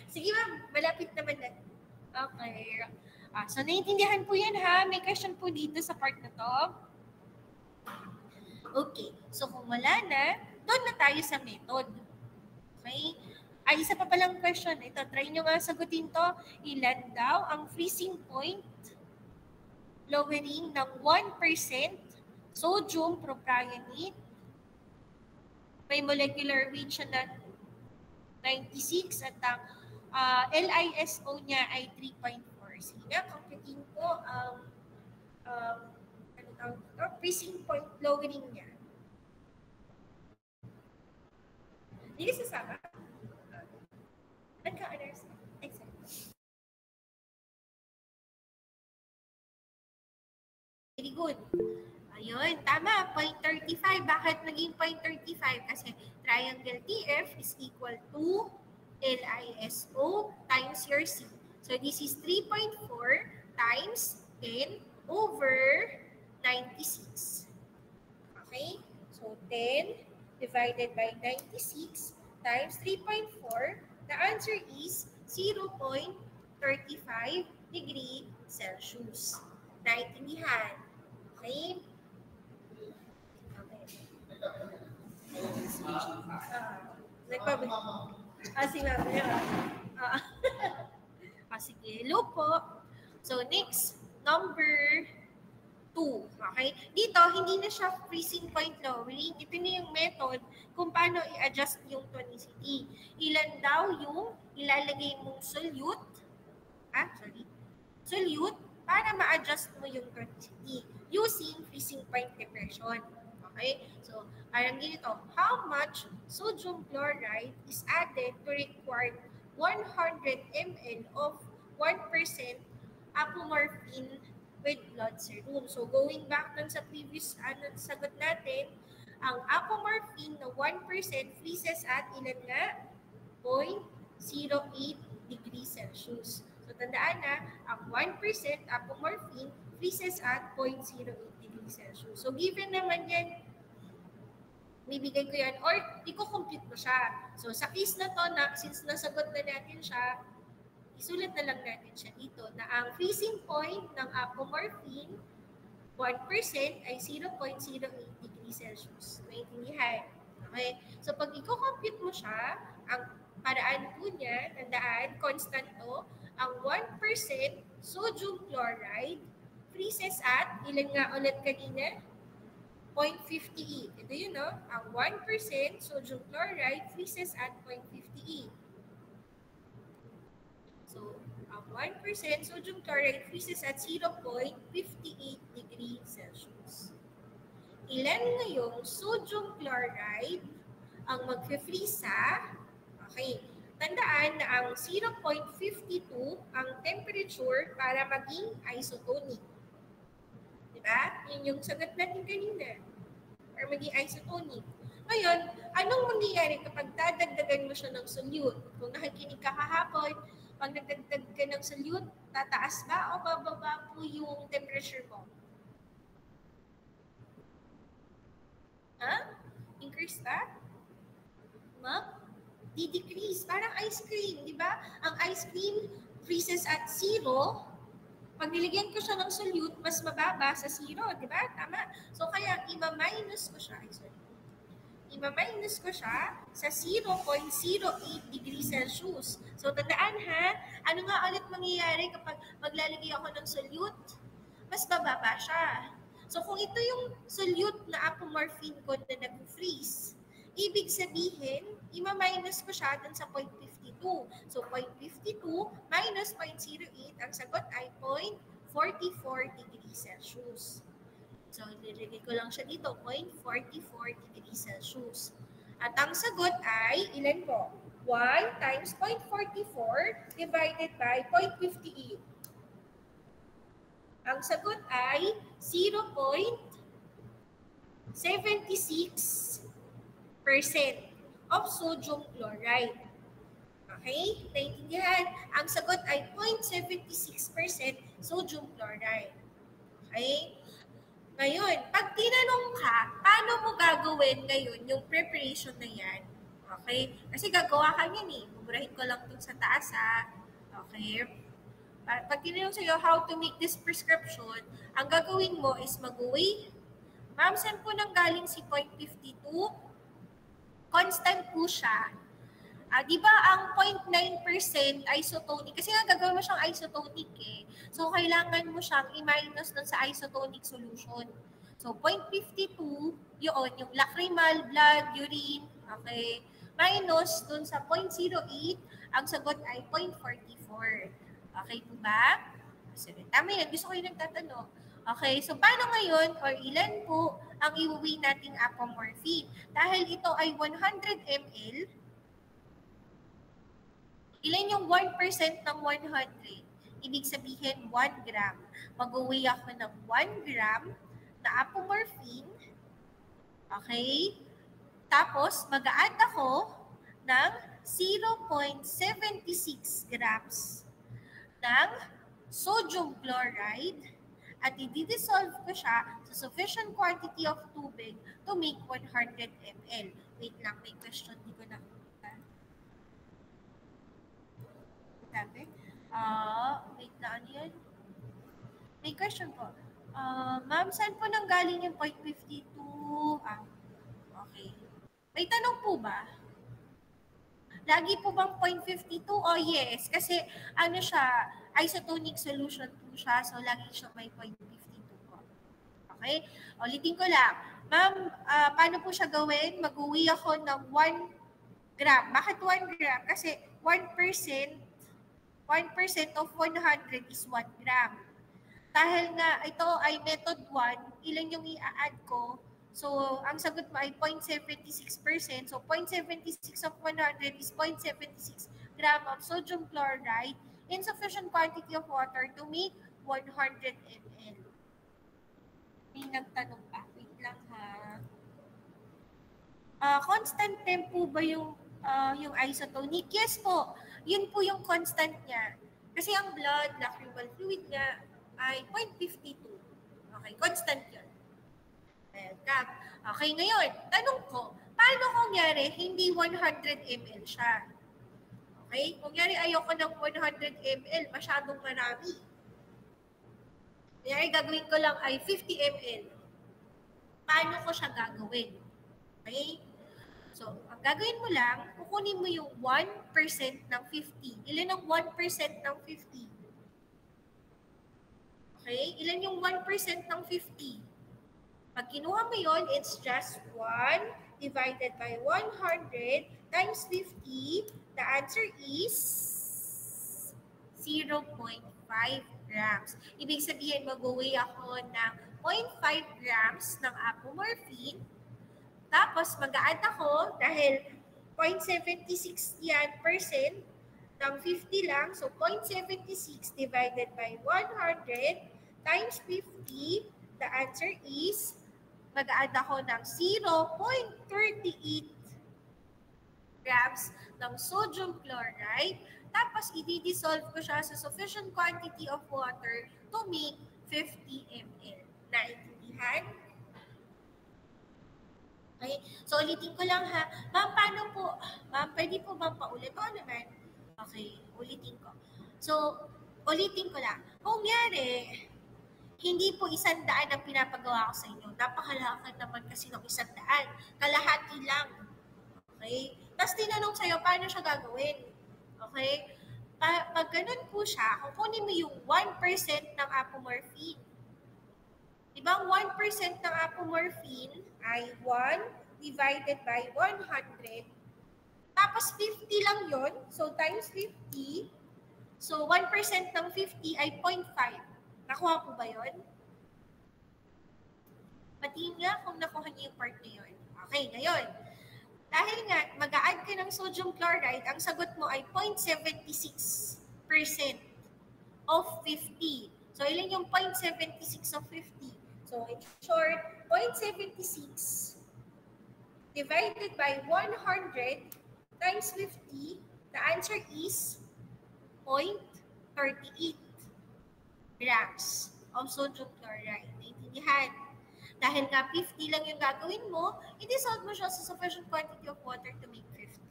Sige ma'am, malapit naman na. Okay. So, naiintindihan po yan ha. May question po dito sa part na to. Okay. So, kung wala na, doon na tayo sa method. Okay? Isa pa palang question. Ito, try nyo nga sagutin to. Ilan daw ang freezing point lowering ng 1% sodium propionate? May molecular weight siya na 96 at ang LISO niya ay 3.4. Sige na, computing ko ang freezing point lowering niya. Hindi sasama. Nagka-understand. Exactly. Very good. Ayun, tama. 0.35. Bakit naging 0.35? Kasi triangle TF is equal to LISO times your C. So this is 3.4 times 10 over 96. Okay? So 10 divided by 96 times 3.4. The answer is 0.35 degree Celsius. Naintindihan? Okay? Si Ma'am. Sige. Hello po. So, next, number 2. Okay? Dito, hindi na siya freezing point lowering. Ito na yung method kung paano i-adjust yung tonicity. Ilan daw yung ilalagay mong solute, solute para ma-adjust mo yung tonicity using freezing point depression. Okay? So, parang ganito. How much sodium chloride is added to required 100 ml of 1% apomorphine with blood serum. So, going back dun sa previous sagot natin, ang apomorphine na 1% freezes at ilan nga? 0.08 degrees Celsius. So, tandaan na, ang 1% apomorphine freezes at 0.08 degrees Celsius. So, given naman yan, bibigay ko yan or i-compute ko siya. So, sa case na to, since nasagot na natin siya, isulat na lang natin siya dito na ang freezing point ng apomorphine 1% ay 0.08 degrees Celsius. Maintindihan? Okay? So, pag i-compute mo siya, ang paraan po niya, tandaan, constant to, ang 1% sodium chloride freezes at, ilan nga ulit kanina? 0.58. Ito yun, no? Ang 1% sodium chloride freezes at 0.58. So, ang 1% sodium chloride freezes at 0.58 degrees Celsius. Ilan ngayong sodium chloride ang mag-freeze sa, okay, tandaan na ang 0.52 ang temperature para maging isotonic. Diba? Yun yung sagot natin kanina. Or maging isotonic. Ngayon, anong mangyayari kapag dadagdagan mo siya ng solute? Kung nakikinig ka kahapon, pag nagdagdag ka ng solute, tataas ba o bababa po yung temperature mo? Increase ba? mag-decrease. Parang ice cream, di ba? Ang ice cream freezes at 0. Pag nilagyan ko siya ng solute, mas mababa sa 0, di ba? Tama. So, kaya ima-minus ko siya. I-minus ko siya sa 0.08 degrees Celsius. So, tandaan ha, ano nga ulit mangyayari kapag maglalagay ako ng solute? Mas bababa siya. So, kung ito yung solute na apomorphine ko na nag-freeze, ibig sabihin, i-minus ko siya dun sa 0.52. So, 0.52 minus 0.08, ang sagot ay 0.44 degrees Celsius. So, ililagay ko lang siya dito, 0.44 degrees Celsius. At ang sagot ay, ilan po? 1 times 0.44 divided by 0.58. Ang sagot ay 0.76% of sodium chloride. Okay? Naintindihan? Ang sagot ay 0.76% sodium chloride. Okay? Ngayon, pag tinanong ka, paano mo gagawin ngayon yung preparation na yan? Okay? Kasi gagawa ka yan eh. Buburahin ko lang itong sa taas ha. Okay? Pag tinanong sa'yo how to make this prescription, ang gagawin mo is mag-weigh. Ma'am, saan po nang galing si 0.52? Constant po siya. Di ba ang 0.9% isotonic? Kasi nga gagawin mo siyang isotonic eh. So, kailangan mo siyang i-minus dun sa isotonic solution. So, 0.52, yun, yung lacrimal, blood, urine, okay? Minus dun sa 0.08, ang sagot ay 0.44. Okay po ba? Sige, tama yan. Gusto ko yung nagtatanong. Okay, so paano ngayon or ilan po ang iuwi nating apomorphine? Dahil ito ay 100 ml, ilan yung 1% ng 100? Ibig sabihin 1 gram. Mag-uwi ako ng 1 gram na apomorphine. Okay? Tapos, mag-a-add ako ng 0.76 grams ng sodium chloride at i-dissolve ko siya sa sufficient quantity of tubig to make 100 ml. Wait lang, may question. Di ko na sabi. Wait na, ano yan? May question po. Ma'am, saan po nanggaling yung 0.52? Okay. May tanong po ba? Lagi po bang 0.52? Oh, yes. Kasi, ano siya, isotonic solution po siya. So, lagi siya may 0.52 po. Okay? Ulitin ko lang. Ma'am, paano po siya gawin? Mag-uwi ako ng 1 gram. Bakit 1 gram? Kasi 1% of 100 is 1 gram. Dahil nga ito ay method 1, ilan yung i-add ko? So, ang sagot mo ay 0.76%. So, 0.76 of 100 is 0.76 gram of sodium chloride in sufficient quantity of water to make 100 ml. May nagtanong pa. Wait lang ha. Constant temp po ba yung isotonic? Yes po. Yun po yung constant niya. Kasi ang blood, lacrimal fluid niya ay 0.52. Okay, constant yun. Welcome. Okay, ngayon, tanong ko, paano kung nyari hindi 100 ml siya? Okay, kung nyari ayoko ng 100 ml, masyadong marami. Nyari gagawin ko lang ay 50 ml. Paano ko siya gagawin? Okay? So, ang gagawin mo lang, kukunin mo yung 1% ng 50. Ilan ang 1% ng 50? Okay? Ilan yung 1% ng 50? Pag kinuha mo yun, it's just 1 divided by 100 times 50. The answer is 0.5 grams. Ibig sabihin, mag-uwi ako ng 0.5 grams ng apomorphine. Tapos, mag-a-add ako dahil 0.76 yan percent ng 50 lang. So, 0.76 divided by 100 times 50. The answer is, mag-a-add ako ng 0.38 grams ng sodium chloride. Tapos, i-dissolve ko siya sa sufficient quantity of water to make 50 ml. Naintindihan? Okay? So, ulitin ko lang ha. Ma'am, paano po? Ma'am, pwede po bang paulit? Oo naman. Okay, ulitin ko. So, ulitin ko lang. Kung yari, hindi po 100 ang pinapagawa ko sa inyo. Napakalaki naman kasi ng 100. Kalahati lang. Okay? Tapos tinanong sa'yo, paano siya gagawin? Okay? Pag ganun po siya, kukunin mo yung 1% ng apomorphine. Diba, 1% ng apomorphine ay 1 divided by 100. Tapos 50 lang yon. So, times 50. So, 1% ng 50 ay 0.5. Nakuha po ba yon? Patingin nga kung nakuha niyo yung part na yun. Okay, ngayon. Dahil nga, mag-a-add ka ng sodium chloride, ang sagot mo ay 0.76% of 50. So, ilan yung 0.76 of 50? So, in short, 0.76 divided by 100 times 50, the answer is 0.38 grams of sodium chloride. Naintindihan? Dahil nga 50 lang yung gagawin mo, i-dissolve mo siya sa sufficient quantity of water to make 50.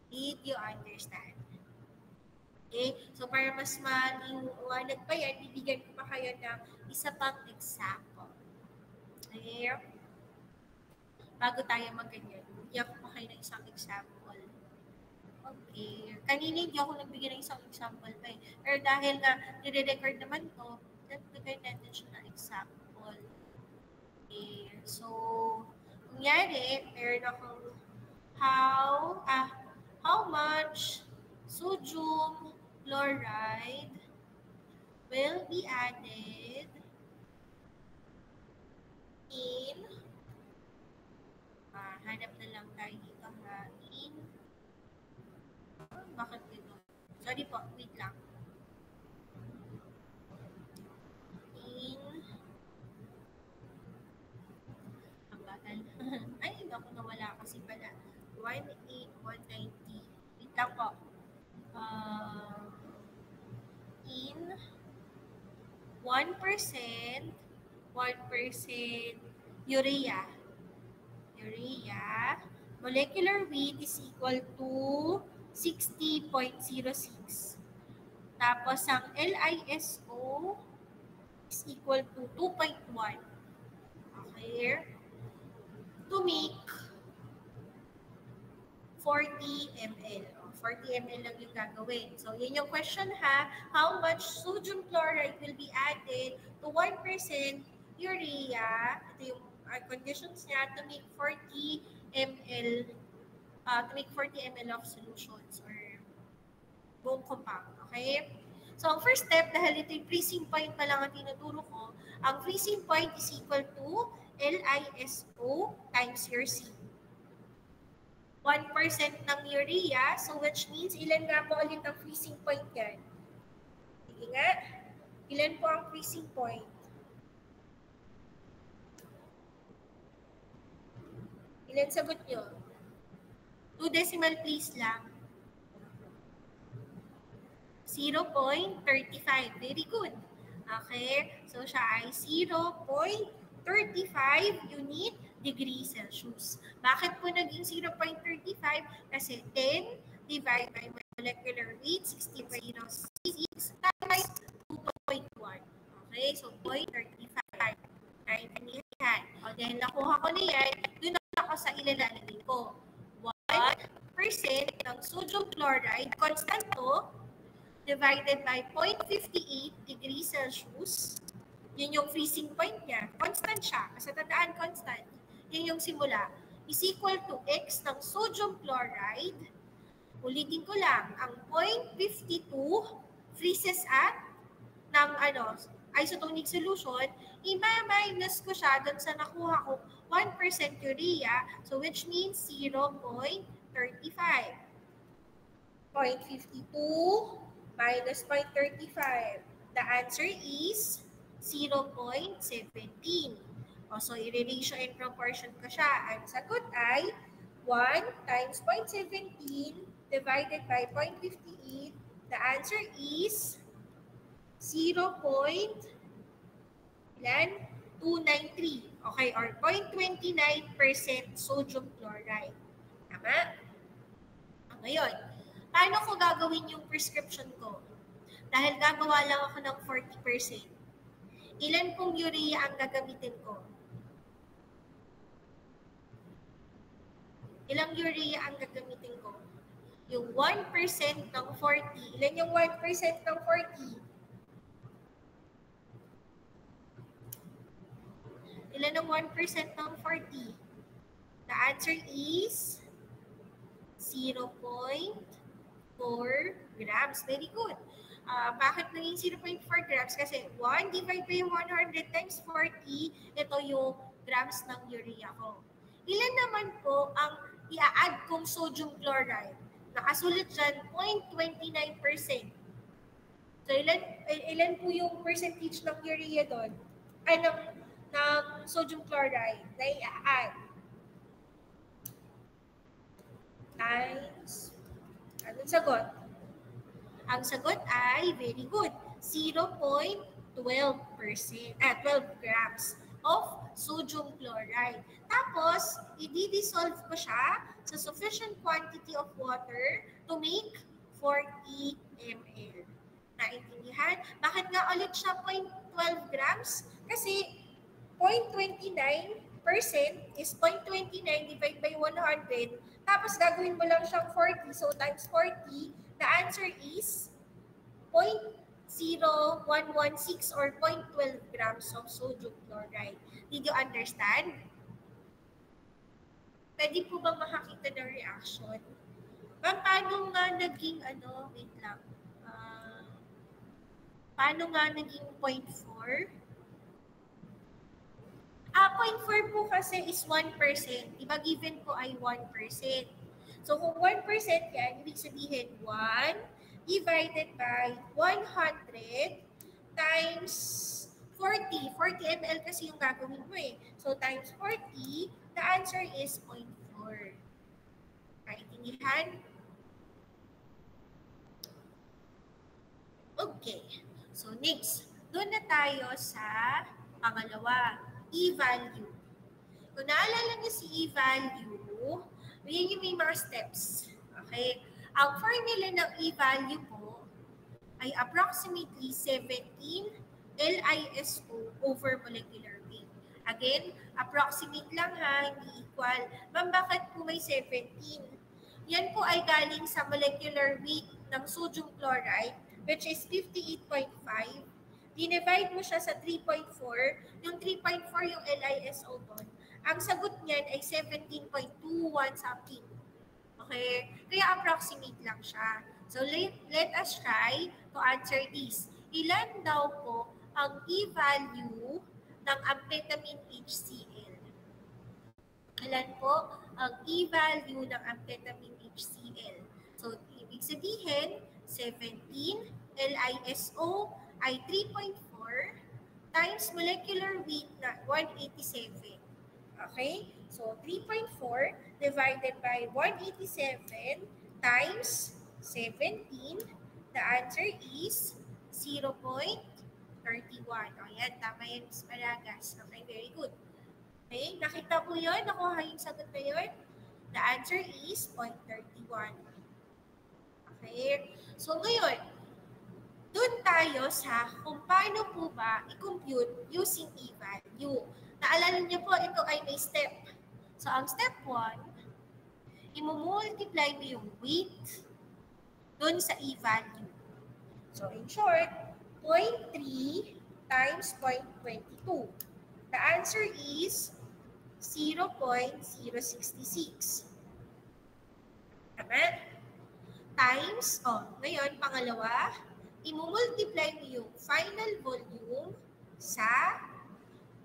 Did you understand? Okay? So, para mas maliwanag pa yan, bibigyan ko pa kayo ng isa pang example. Okay? Bago tayo mag-ganyan, bigyan ko pa kayo ng isang example. Okay. Kanina hindi ako nagbigay ng isang example pa eh. Pero dahil na nire-record naman to, nagbigay natin siya ng example. Okay. So, kunyari, meron akong how much sodium chloride will be added in hanap na lang tayo dito ha, bakit dito? Sorry po, wait lang. Ang bagal. Ay, hindi ako nawala kasi pala. 180, 190. Wait lang po. In 1%, 1% urea. Molecular weight is equal to 60.06. Tapos, ang LISO is equal to 2.1. Okay? To make 40 ml. 40 ml lang yung gagawin. So, yun yung question ha. How much sodium chloride will be added to 1% urea? Ito yung conditions niya to make 40 ml of solutions or buong compound. Okay? So, ang first step, dahil ito yung freezing point pa lang ang tinuturo ko, ang freezing point is equal to LISO times your C. 1% ng urea, so which means, ilan nga po ulit ang freezing point yan? Sige nga, ilan po ang freezing point? Ilan sagot nyo? 2 decimal place lang. 0.35. Very good. Okay? So, siya ay 0.35 unit degree Celsius. Bakit po naging 0.35? Kasi 10 divided by molecular weight, 60.06 times 2.1. Okay? So, 0.35. Naintindihan. O, dahil nakuha ko na yan, doon ako sa ilalalagay ko. 1% ng sodium chloride, constant to, divided by 0.58 degrees Celsius. Yun yung freezing point niya. Constant siya. Kasi tandaan, constant. Yun yung simula. Is equal to X ng sodium chloride. Ulitin ko lang, ang 0.52 freezes at ng isotonic solution, i-minus ko siya doon sa nakuha ko 1% urea, so which means 0.35. 0.52 minus 0.35. The answer is 0.17. So, i-ratio and proportion ko siya. Ang sagot ay 1 times 0.17 divided by 0.58. The answer is 0. Ilan? 293. Okay, or 0.29% sodium chloride. Tama? Ngayon, paano ko gagawin yung prescription ko? Dahil gagawa lang ako ng 40%. Ilan pong urea ang gagamitin ko? Ilang urea ang gagamitin ko? Yung 1% ng 40. Ilan yung 1% ng 40? Ilan ang 1% ng 40? The answer is 0.4 grams. Very good. Bakit naging 0.4 grams? Kasi 1 divide by 100 times 40, ito yung grams ng urea ko. Ilan naman po ang i-add kong sodium chloride? Nakasulat dyan, 0.29%. So, ilan po yung percentage ng urea doon? Ay, ng sodium chloride na i-add? Times, anong sagot? Ang sagot ay, very good, 0.12%, 12 grams of sodium chloride. Tapos, i-dissolve ko siya sa sufficient quantity of water to make 40 ml. Naintindihan? Bakit nga ulit siya 0.12 grams? Kasi 0.29% is 0.29 divided by 100. Tapos gagawin mo lang siyang 40. So times 40, the answer is 0.0116 or 0.12 grams of sodium chloride. Did you understand? Pwede po ba makakita ng reaction? Paano nga naging wait lang. Paano nga naging 0.4? 0.4 po kasi is 1%. Diba given po ay 1%. So kung 1% yan, ibig sabihin 1 divided by 100 times 40. 40 ml kasi yung gagawin mo eh. So times 40, the answer is 0.4. Naintindihan? Okay. So next, doon na tayo sa pangalawa. E-value. Kung naalala niyo si E-value, yun yung may mga steps. Okay? Ang formula ng E-value po ay approximately 17 LISO over molecular weight. Again, approximate lang ha, hindi equal. Ma'am, bakit po may 17? Yan po ay galing sa molecular weight ng sodium chloride, which is 58.5. Dinivide mo siya sa 3.4, yung 3.4 yung LISO doon. Ang sagot niyan ay 17.21 something. Okay? Kaya approximate lang siya. So let us try to answer this. Ilan daw po ang E-value ng amphetamine HCl? Ilan po ang E-value ng amphetamine HCl? So ibig sabihin, 17 LISO ay 3.4 times molecular weight na 187. Okay? So, 3.4 divided by 187 times 17, the answer is 0.31. O yan, tama yan, Ms. Malagas. Okay, very good. Okay, nakita po yun? Nakuha yung sagot na yun? The answer is 0.31. Okay? So, ngayon, doon tayo sa kung paano po ba i-compute using E-value. Naalala niyo po, ito ay may step. So, ang step 1, i-multiply mo yung weight doon sa E-value. So, in short, 0.3 times 0.22. The answer is 0.066. Tama? Times, ngayon, pangalawa, i-multiply mo yung final volume sa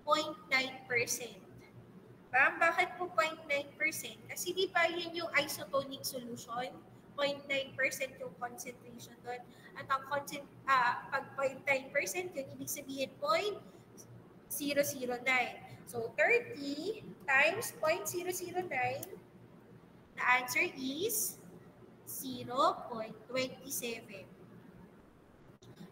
0.9%. Ma'am, bakit po 0.9%? Kasi di ba yun yung isotonic solution? 0.9% yung concentration doon. At ang pag 0.9% yun, ibig sabihin 0.009. So, 30 times 0.009, the answer is 0.27.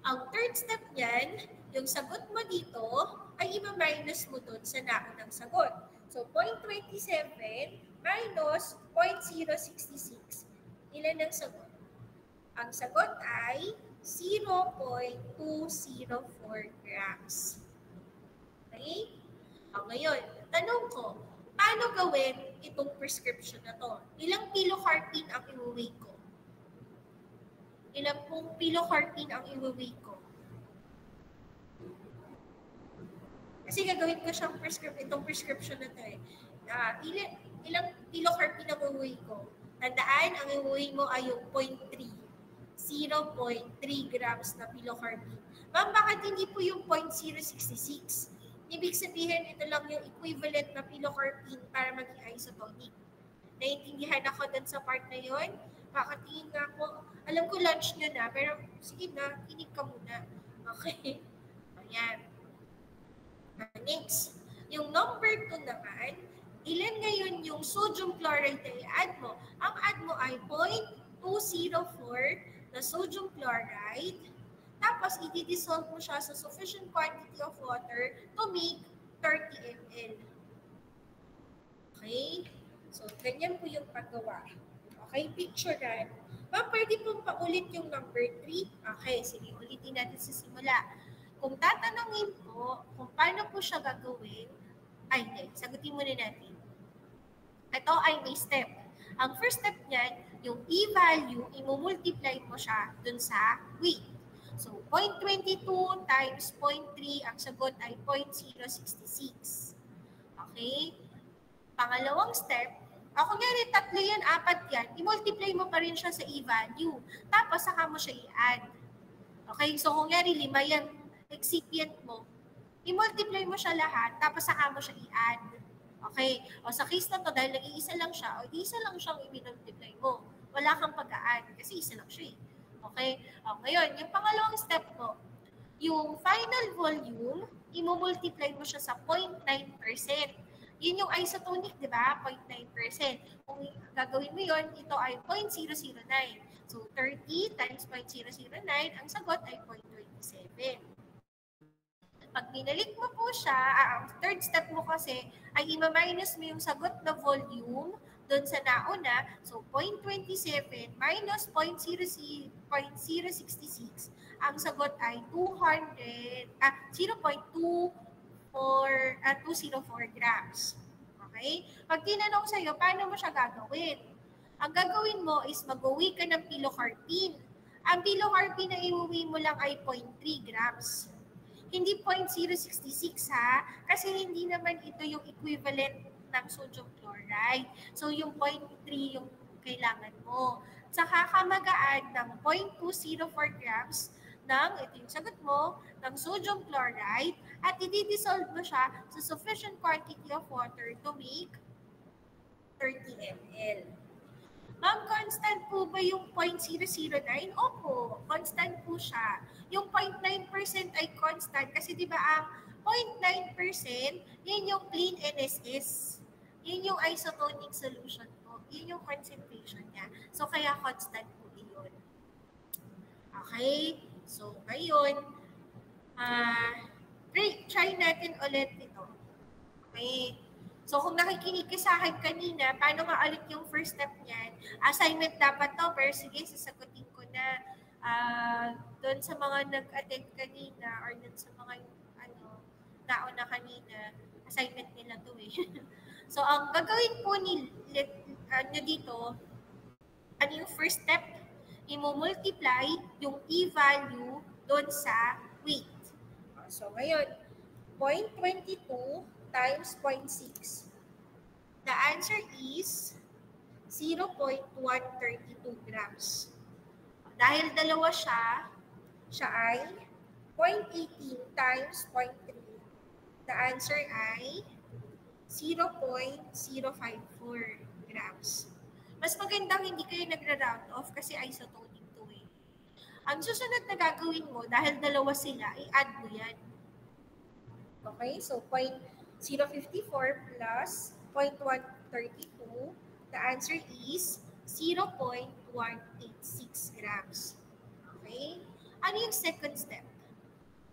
Ang third step niyan, yung sagot mo dito ay i-minus mo dun sa naunang sagot. So, 0.27 minus 0.066. Ilan ang sagot? Ang sagot ay 0.204 grams. Okay? Ngayon, tanong ko, paano gawin itong prescription na to? Ilang pilocarpine ang iwi ko? Ilang pong pilocarpine ang iwi ko? Kasi gagawin ko siyang itong prescription na to eh. Ilang pilocarpine ang iwi ko? Tandaan, ang iwi mo ay yung 0.3. 0.3 grams na pilocarpine. Ma'am, bakit hindi po yung 0.066? Ibig sabihin, ito lang yung equivalent na pilocarpine para maging isotonic. Naiintindihan ako dun sa part na yun. Kakatingin nga ako. Alam ko lunch nyo na, pero sige na, kinig ka muna. Okay? Ayan. Next, yung number 2 naman, ilan ngayon yung sodium chloride na i-add mo? Ang add mo ay 0.204 na sodium chloride. Tapos, i-dissolve mo siya sa sufficient quantity of water to make 30 ml. Okay? So, ganyan po yung paggawa. Okay, picturean. Ma'am, pwede pong paulit yung number 3? Okay, sige, ulitin natin sa simula. Kung tatanungin po kung paano po siya gagawin, ay, hindi, sagutin muna natin. Ito ay may step. Ang first step niyan, yung p-value, imumultiply mo siya dun sa weight. So, 0.22 times 0.3, ang sagot ay 0.066. Okay? Pangalawang step, kunyari tatlo yan, 4 yan, i-multiply mo pa rin siya sa e-value. Tapos, saka mo siya i-add. Okay? So, kunyari 5 yan, excipient mo, i-multiply mo siya lahat, tapos saka mo siya i-add. Okay? O sa case na to, dahil nag-iisa lang siya, o isa lang siyang i-multiply mo. Wala kang pag-add kasi isa lang siya. Okay? O, ngayon, yung pangalawang step mo, yung final volume, i-multiply mo siya sa 0.9%. Yun yung isotonic, di ba? 0.9%. Kung gagawin mo yun, ito ay 0.009. So, 30 times 0.009, ang sagot ay 0.27. Pag binalik mo po siya, ang third step mo kasi ay i-minus mo yung sagot na volume doon sa nauna. So, 0.27 minus 0.066. Ang sagot ay 0.204 grams. Okay? Pag tinanong sa'yo, paano mo siya gagawin? Ang gagawin mo is mag-uwi ka ng pilocarpine. Ang pilocarpine na iuwi mo lang ay 0.3 grams. Hindi 0.066 ha, kasi hindi naman ito yung equivalent ng sodium chloride. So yung 0.3 yung kailangan mo. Saka ka mag-a-add ng 0.204 grams ng, ito yung sagot mo, ng sodium chloride at i-dissolve mo siya sa sufficient quantity of water to make 30 ml. Ma'am, constant po ba yung 0.009? Opo, constant po siya. Yung 0.9% ay constant kasi di ba ang 0.9%, yun yung clean NSS. Yun yung isotonic solution po. Yun yung concentration niya. So, kaya constant po yun. Okay? So, ngayon, try natin ulit ito. Okay? So, kung nakikinig ka sa akin kanina, paano nga ulit yung first step niyan? Assignment dapat to, pero sige, sasagutin ko na doon sa mga nag-attend kanina or doon sa mga nauna kanina, assignment nila to eh. So, ang gagawin po nyo dito, ano yung first step? I-multiply yung e-value doon sa weight. So, ngayon, 0.22 times 0.6. The answer is 0.132 grams. Dahil dalawa siya ay 0.18 times 0.3. The answer ay 0.054 grams. Mas magandang hindi kayo nagra-round off kasi isotonic to eh. Ang susunod na gagawin mo, dahil dalawa sila, i-add mo yan. Okay, so 0.054 plus 0.132, the answer is 0.186 grams. Okay? Ano yung second step?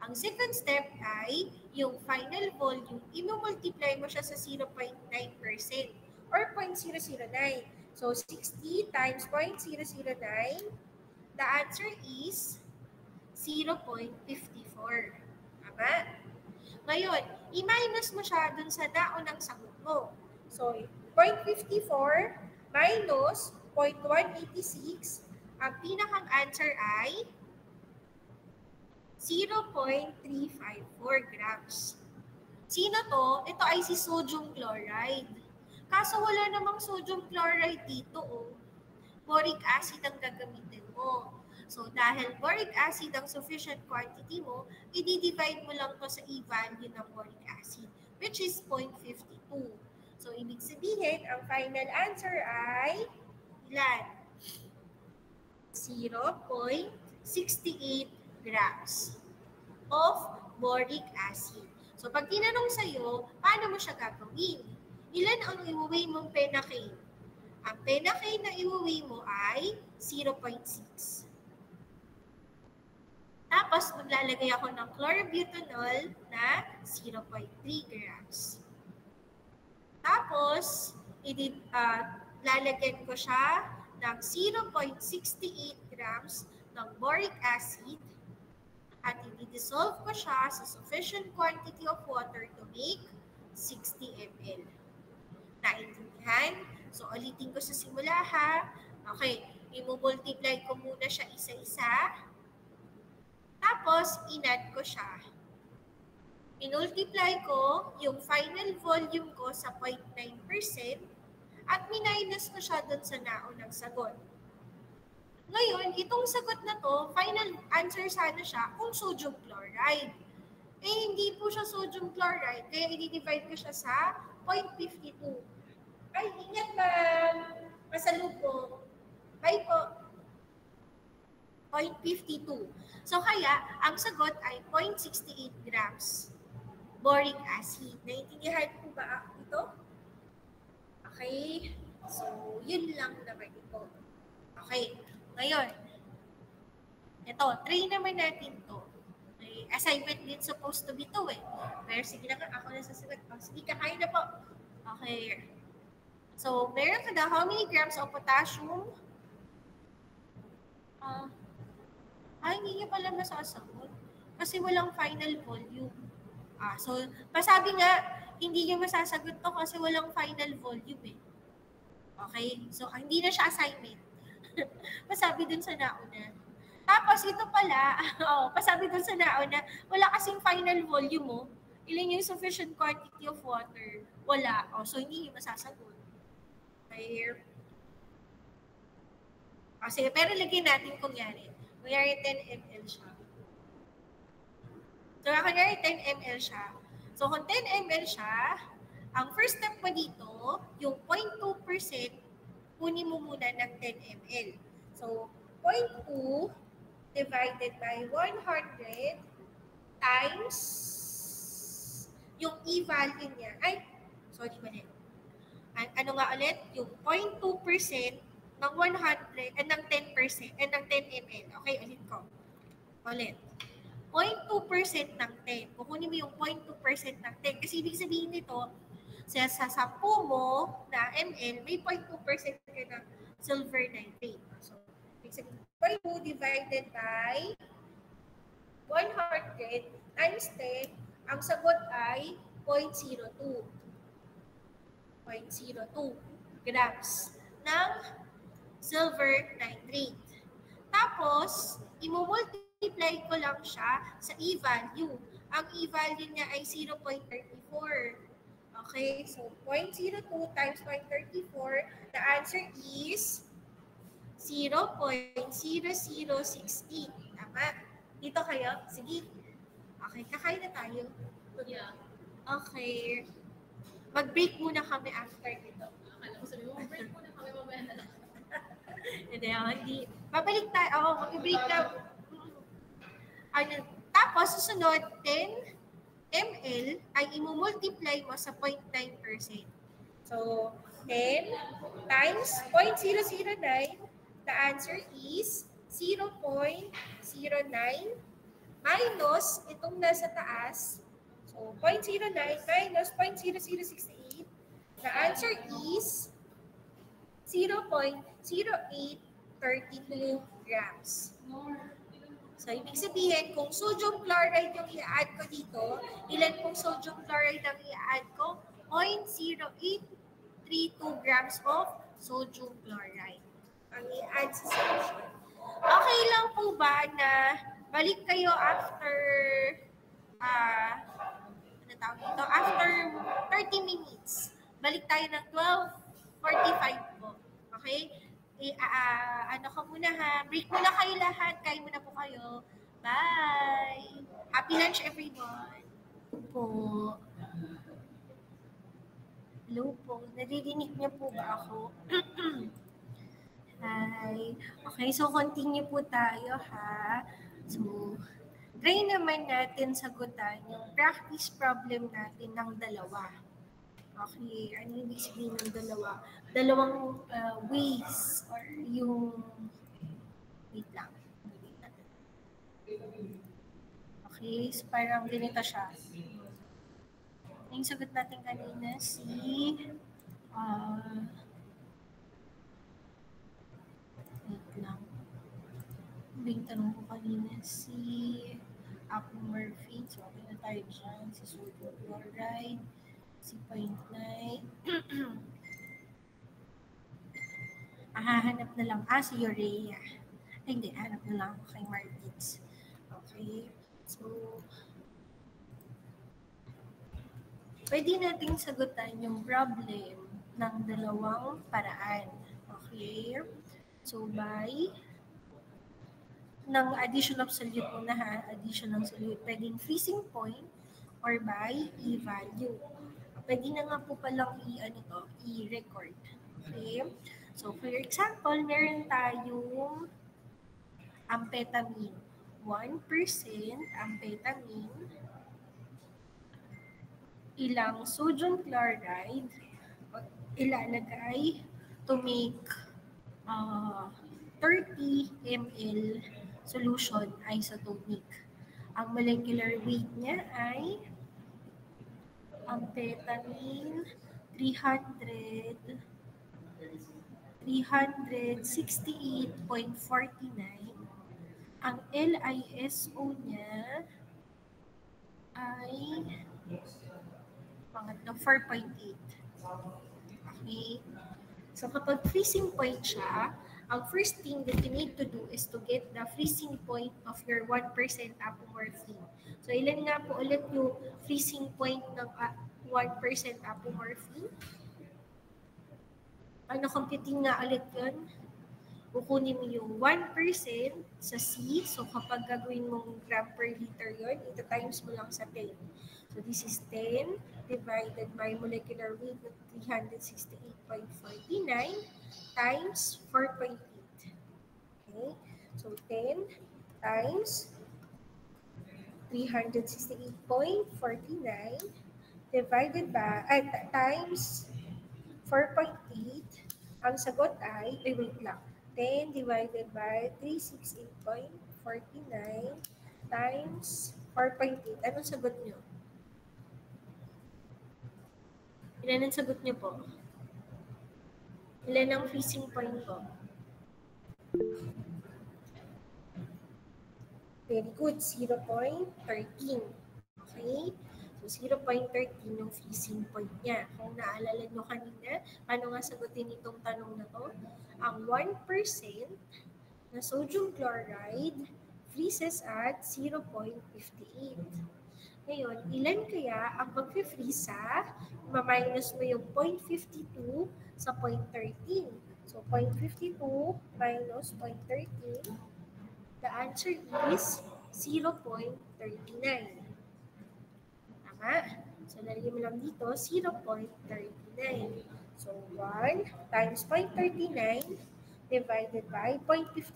Ang second step ay yung final volume, i-multiply mo siya sa 0.9% or 0.009. So, 60 times 0.009, the answer is 0.54. Tama? Ngayon, i-minus mo siya dun sa daon ng sagot mo. So, 0.54 minus 0.186, ang pinakang answer ay 0.354 grams. Sino to? Ito ay si sodium chloride. Kaso wala namang sodium chloride dito, oh. Boric acid ang gagamitin mo. So, dahil boric acid ang sufficient quantity mo, i-divide mo lang to sa e-value ng boric acid, which is 0.52. So, ibig sabihin, ang final answer ay ilan? 0.68 grams of boric acid. So, pag tinanong sa'yo, paano mo siya gagawin? Ilan ang iuwi mong penacane? Ang penacane na iuwi mo ay 0.6. Tapos, maglalagay ako ng chlorobutanol na 0.3 grams. Tapos, lalagyan ko siya ng 0.68 grams ng boric acid at i-dissolve ko siya sa sufficient quantity of water to make 60 ml. Naintindihan? So, ulitin ko sa simula ha. Okay, i-multiply ko muna siya isa-isa. Tapos, in-add ko siya. Minultiply ko yung final volume ko sa 0.9% at minus ko siya dun sa naunang sagot. Ngayon, itong sagot na to, final answer sana siya kung sodium chloride. Eh, hindi po siya sodium chloride, kaya i-divide ko siya sa 0.52. Ay, ingat ma'am! Masalubong. Bye po. 0.52. So, kaya, ang sagot ay 0.68 grams boric acid. Naintindihan po ba ito? Okay. So, yun lang naman ito. Okay. Ngayon, ito, try naman natin to. May assignment din supposed to be to eh. Pero sige na nga, ako na sasagot. Oh, sige, kakain na po. Okay. So, meron ka daw, how many grams of potassium? Hindi niya pala masasagot. Kasi walang final volume. So, pasabi nga, hindi niya masasagot to kasi walang final volume eh. Okay? So, hindi na siya assignment. Pasabi dun sa nauna. Tapos, ito pala, pasabi dun sa nauna, wala kasing final volume mo. Ilan yung sufficient quantity of water? Wala. So, hindi niya masasagot. Okay? Sige, pero lagyan natin kunyari. Kunyari 10 ml siya. So, kunyari 10 ml siya. So, kung 10 ml siya, ang first step mo dito, yung 0.2%, kunin mo muna ng 10 ml. So, 0.2 divided by 100 times yung e-value niya. Ay, sorry mali. Ano nga ulit? Yung 0.2% ng 100, ng 10%, ng 10 ml. Okay, ulit ko. Ulit. 0.2% ng 10. Kukunin mo yung 0.2% ng 10. Kasi ibig sabihin nito, sa 10 mo na ml, may 0.2% ka ng silver nitrate. So, ibig sabihin, 0.2 divided by 100 times 10, ang sagot ay 0.02. 0.02 grams ng silver nitrate. Tapos, i-multiply ko lang siya sa e-value. Ang e-value niya ay 0.34. Okay, so 0.02 times 0.34, the answer is 0.0068. Tama? Dito kayo? Sige. Okay, kakain na tayo. Yeah. Okay. Mag-break muna kami after dito. Akala ko sabi mo, break muna kami mamaya na lang. Hindi. Babalik tayo. Mag-break na. Tapos, susunod, 10 ml ay i-multiply mo sa 0.9%. So, 10 times 0.009, the answer is 0.09 minus itong nasa taas. So, 0.09 minus 0.0068. The answer is 0.0832 grams. So, ibig sabihin, kung sodium chloride yung i-add ko dito, ilan pong sodium chloride ang i-add ko? 0.0832 grams of sodium chloride ang i-add sa solution. Okay lang po ba na balik kayo after after 30 minutes. Balik tayo ng 12:45 po. Okay? Ano ka muna ha? Break muna kayo lahat. Kain muna po kayo. Bye! Happy lunch everyone! Po. Hello po. Naririnig niyo po ba ako? Hi. Okay, so continue po tayo ha. So, try naman natin sagutan yung practice problem natin ng dalawa. Okay, ano yung ibig sabihin ng dalawa? Dalawang ways or yung... Wait lang. Okay, so parang ganito siya. Yung sagot natin kanina si... wait lang. Yung tanong ko kanina si... apomorphine. So, okay na tayo dyan. Si sodium chloride. Si 0.9. Hahanap na lang. Si urea. Ay, hindi. Hanap na lang kay Martins. Okay. So, pwede nating sagutan yung problem ng dalawang paraan. Okay. So, by ng addition of solute muna ha. Addition ng solute. Pwedeng freezing point or by e-value. Pwede na nga po palang i-record. Okay? So, for example, meron tayong amphetamine. 1% amphetamine. Ilang sodium chloride ilalagay to make 30 ml solution isotonic. Ang molecular weight niya ay amphetamine 368.49. Ang LISO niya ay 4.8. Okay? So kapag freezing point siya, ang first thing that you need to do is to get the freezing point of your 1% apomorphine. So ilan nga po ulit yung freezing point ng 1% apomorphine? Computing nga ulit yun. Kukunin mo yung 1% sa C. So kapag gagawin mong gram per liter yun, ito times mo lang sa 10. So this is 10 divided by molecular weight of 368.49 times 4.8. Okay? So 10 times 368.49 divided by, times 4.8. Ang sagot ay, wait lang. 10 divided by 368.49 times 4.8. Anong sagot nyo? Ilan ang sagot nyo po? Ilan ang freezing point po? Very good. 0.13. Okay? So, 0.13 yung freezing point niya. Kung naalala nyo kanina, paano nga sagutin itong tanong na to? Ang 1% na sodium chloride freezes at 0.58. Ngayon, ilan kaya ang mag-freeze sa ma-minus mo yung 0.52 sa 0.13? So, 0.52 minus 0.13, the answer is 0.39. Tama? So, lalagyan mo lang dito, 0.39. So, 1 times 0.39 divided by 0.58.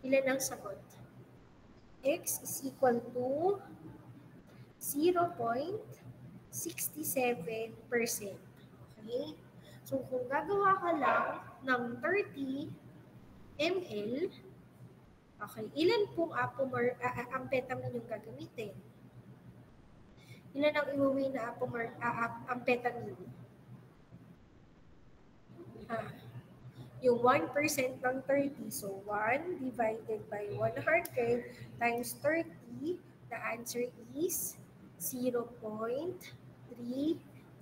Ilan ang sagot? X is equal to 0.67%. Okay? So, kung gagawa ka lang ng 30 ml, Okay, ilan pong amphetamine yung gagamitin? Ilan ang iuwi na amphetamine? Yung 1% ng 30, so 1 divided by 100 times 30, the answer is 0.3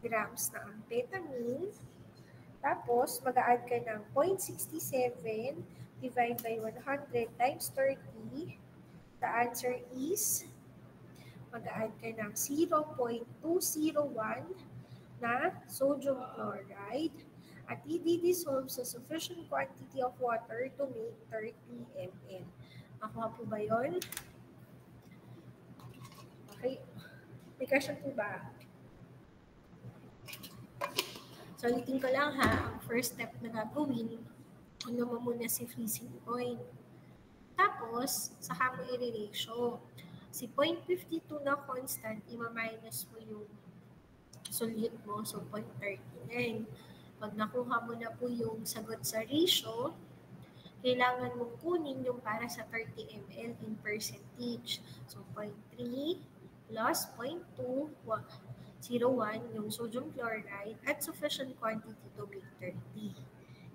grams na amphetamine. Tapos, mag-a-add ka ng 0.67 divided by 100 times 30. The answer is, mag-a-add ka ng 0.201 na sodium chloride at i-dissolve sa sufficient quantity of water to make 30 ml. Nakuha po ba yun? Okay. May question po ba? So, ulitin ko lang ha, ang first step na gagawin, ano mo muna si freezing point. Tapos, saka mo i-ratio. Si 0.52 na constant, ima-minus mo yung solute mo, so 0.39. Pag nakuha mo na po yung sagot sa ratio, kailangan mong kunin yung para sa 30 ml in percentage. So, 0.3 plus 0.201 yung sodium chloride at sufficient quantity to make 30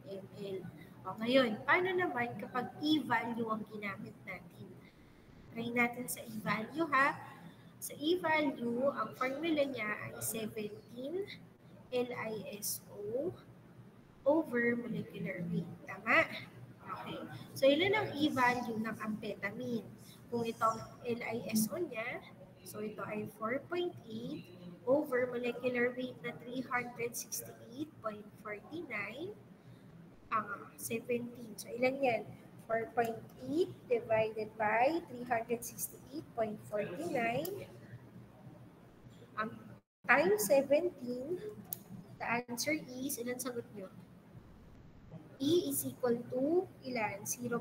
ml. O ngayon, paano naman kapag e-value ang ginamit natin? Try natin sa e-value ha. Sa e-value, ang formula niya ay 17 LiSO over molecular weight. Tama? Okay. So, ilan ang e-value ng amphetamine? Kung ito ang LiSO niya, so ito ay 4.8 over molecular weight na 368.49 ang 17. So, ilan yan? 4.8 divided by 368.49 ang times 17. The answer is, ilan sagot nyo? E is equal to ilan? 0.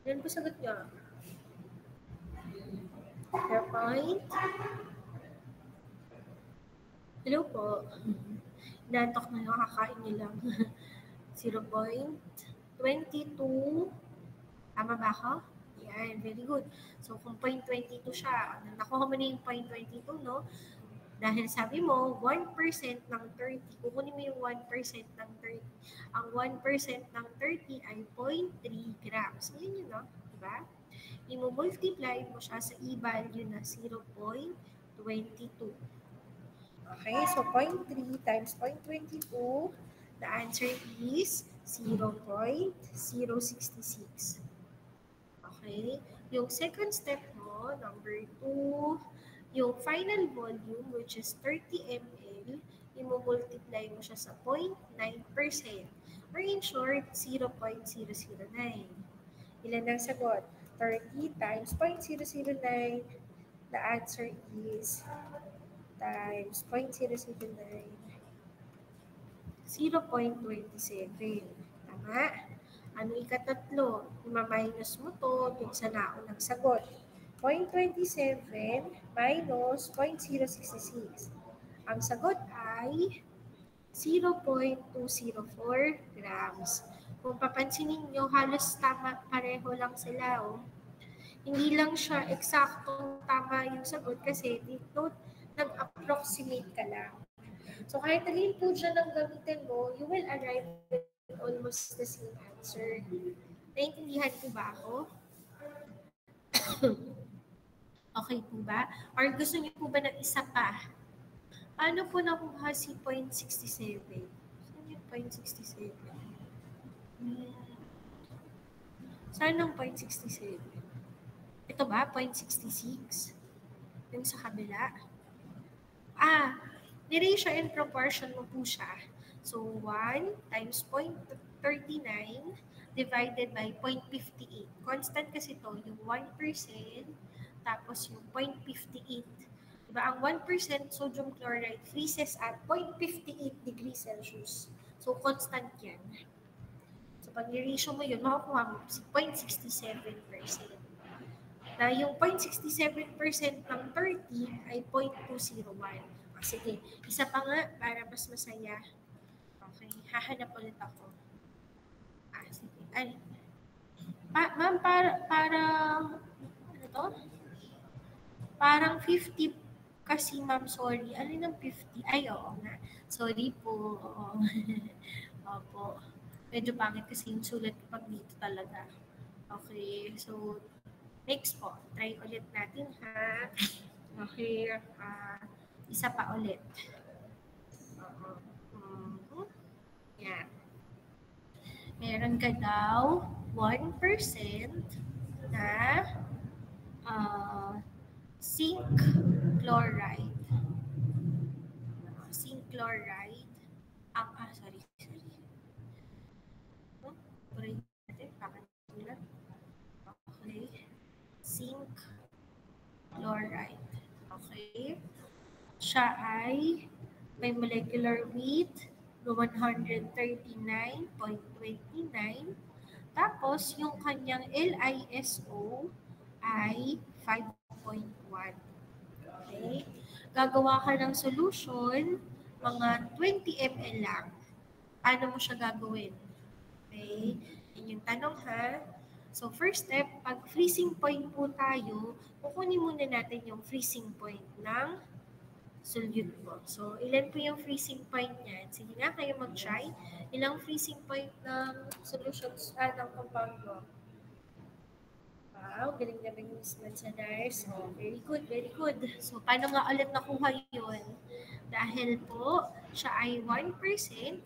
Ilan po sagot nyo? 0. Hello po. Nantok na lang, kakain niyo lang. 0.22. Tama ba ako? Yan, very good. So, kung 0.22 siya, nakuha mo na yung 0.22, no? Dahil sabi mo, 1% ng 30, kukunin mo yung 1% ng 30. Ang 1% ng 30 ay 0.3 grams. Yun yun, no? Diba? I-multiply mo siya sa e-value na 0.22. Okay, so 0.3 times 0.22, the answer is 0.066. Okay, yung second step mo, number 2, yung final volume, which is 30 ml, i-multiply mo siya sa 0.9%, or in short, 0.009. Ilan ang sagot? 30 times 0.009, the answer is times 0.009, 0.27. Tama? Ano ikatatlo? Ima-minus mo to dun sa naunang sagot. 0.27 minus 0.066. Ang sagot ay 0.204 grams. Kung papansinin nyo, halos tama, pareho lang sila. Oh. Hindi lang siya eksaktong tama yung sagot kasi dito nag-approximate ka lang. So kahit alin po dyan ang gamitin mo, you will arrive with almost the same answer. Naintindihan po ba ako? Okay po ba? Or gusto niyo po ba ng isa pa? Paano po nakuha si 0.67? Saan yung 0.67? Saan ang 0.67? Ito ba? 0.66? Yung sa kabila? Ni-ratio and proportion mo po siya. So, 1 times 0.39 divided by 0.58. Constant kasi ito, yung 1%, tapos yung 0.58. Diba, ang 1% sodium chloride freezes at 0.58 degrees Celsius. So, constant yan. So, pag ni-ratio mo yun, makakuha mo si 0.67%. Na yung 0.67% ng 30 ay 0.201. Sige, isa pa nga para mas masaya. Okay, hahanap ulit ako. Sige. Ay, Ma'am, parang, ano to? Parang 50 kasi, ma'am, sorry. Alin ang 50? Ay, oo nga. Sorry po. Oo. Opo. Medyo pangit kasi yung sulat ko pag dito talaga. Okay, so next po. Try ulit natin, ha? Okay. Isa pa ulit. Oo. Yan. Meron ka daw 1% na zinc chloride. Zinc chloride. Sorry. Pray natin. Bakit ulat? Okay. Zinc chloride. Okay. Siya ay may molecular weight 139.29. Tapos, yung kanyang LISO ay 5.1. Okay? Gagawa ka ng solution, mga 20 ml lang. Paano mo siya gagawin? Okay? Yan yung tanong, ha? So, first step, pag freezing point po tayo, kukunin muna natin yung freezing point ng solute mo. So, ilan po yung freezing point niyan? Sige nga, kayo mag-try. Ilang freezing point ng solutions ng compound mo? Wow, galing naman yung Miss Manzanares. Oh, very good, very good. So, paano nga ulit nakuha yun? Dahil po, siya ay 1%,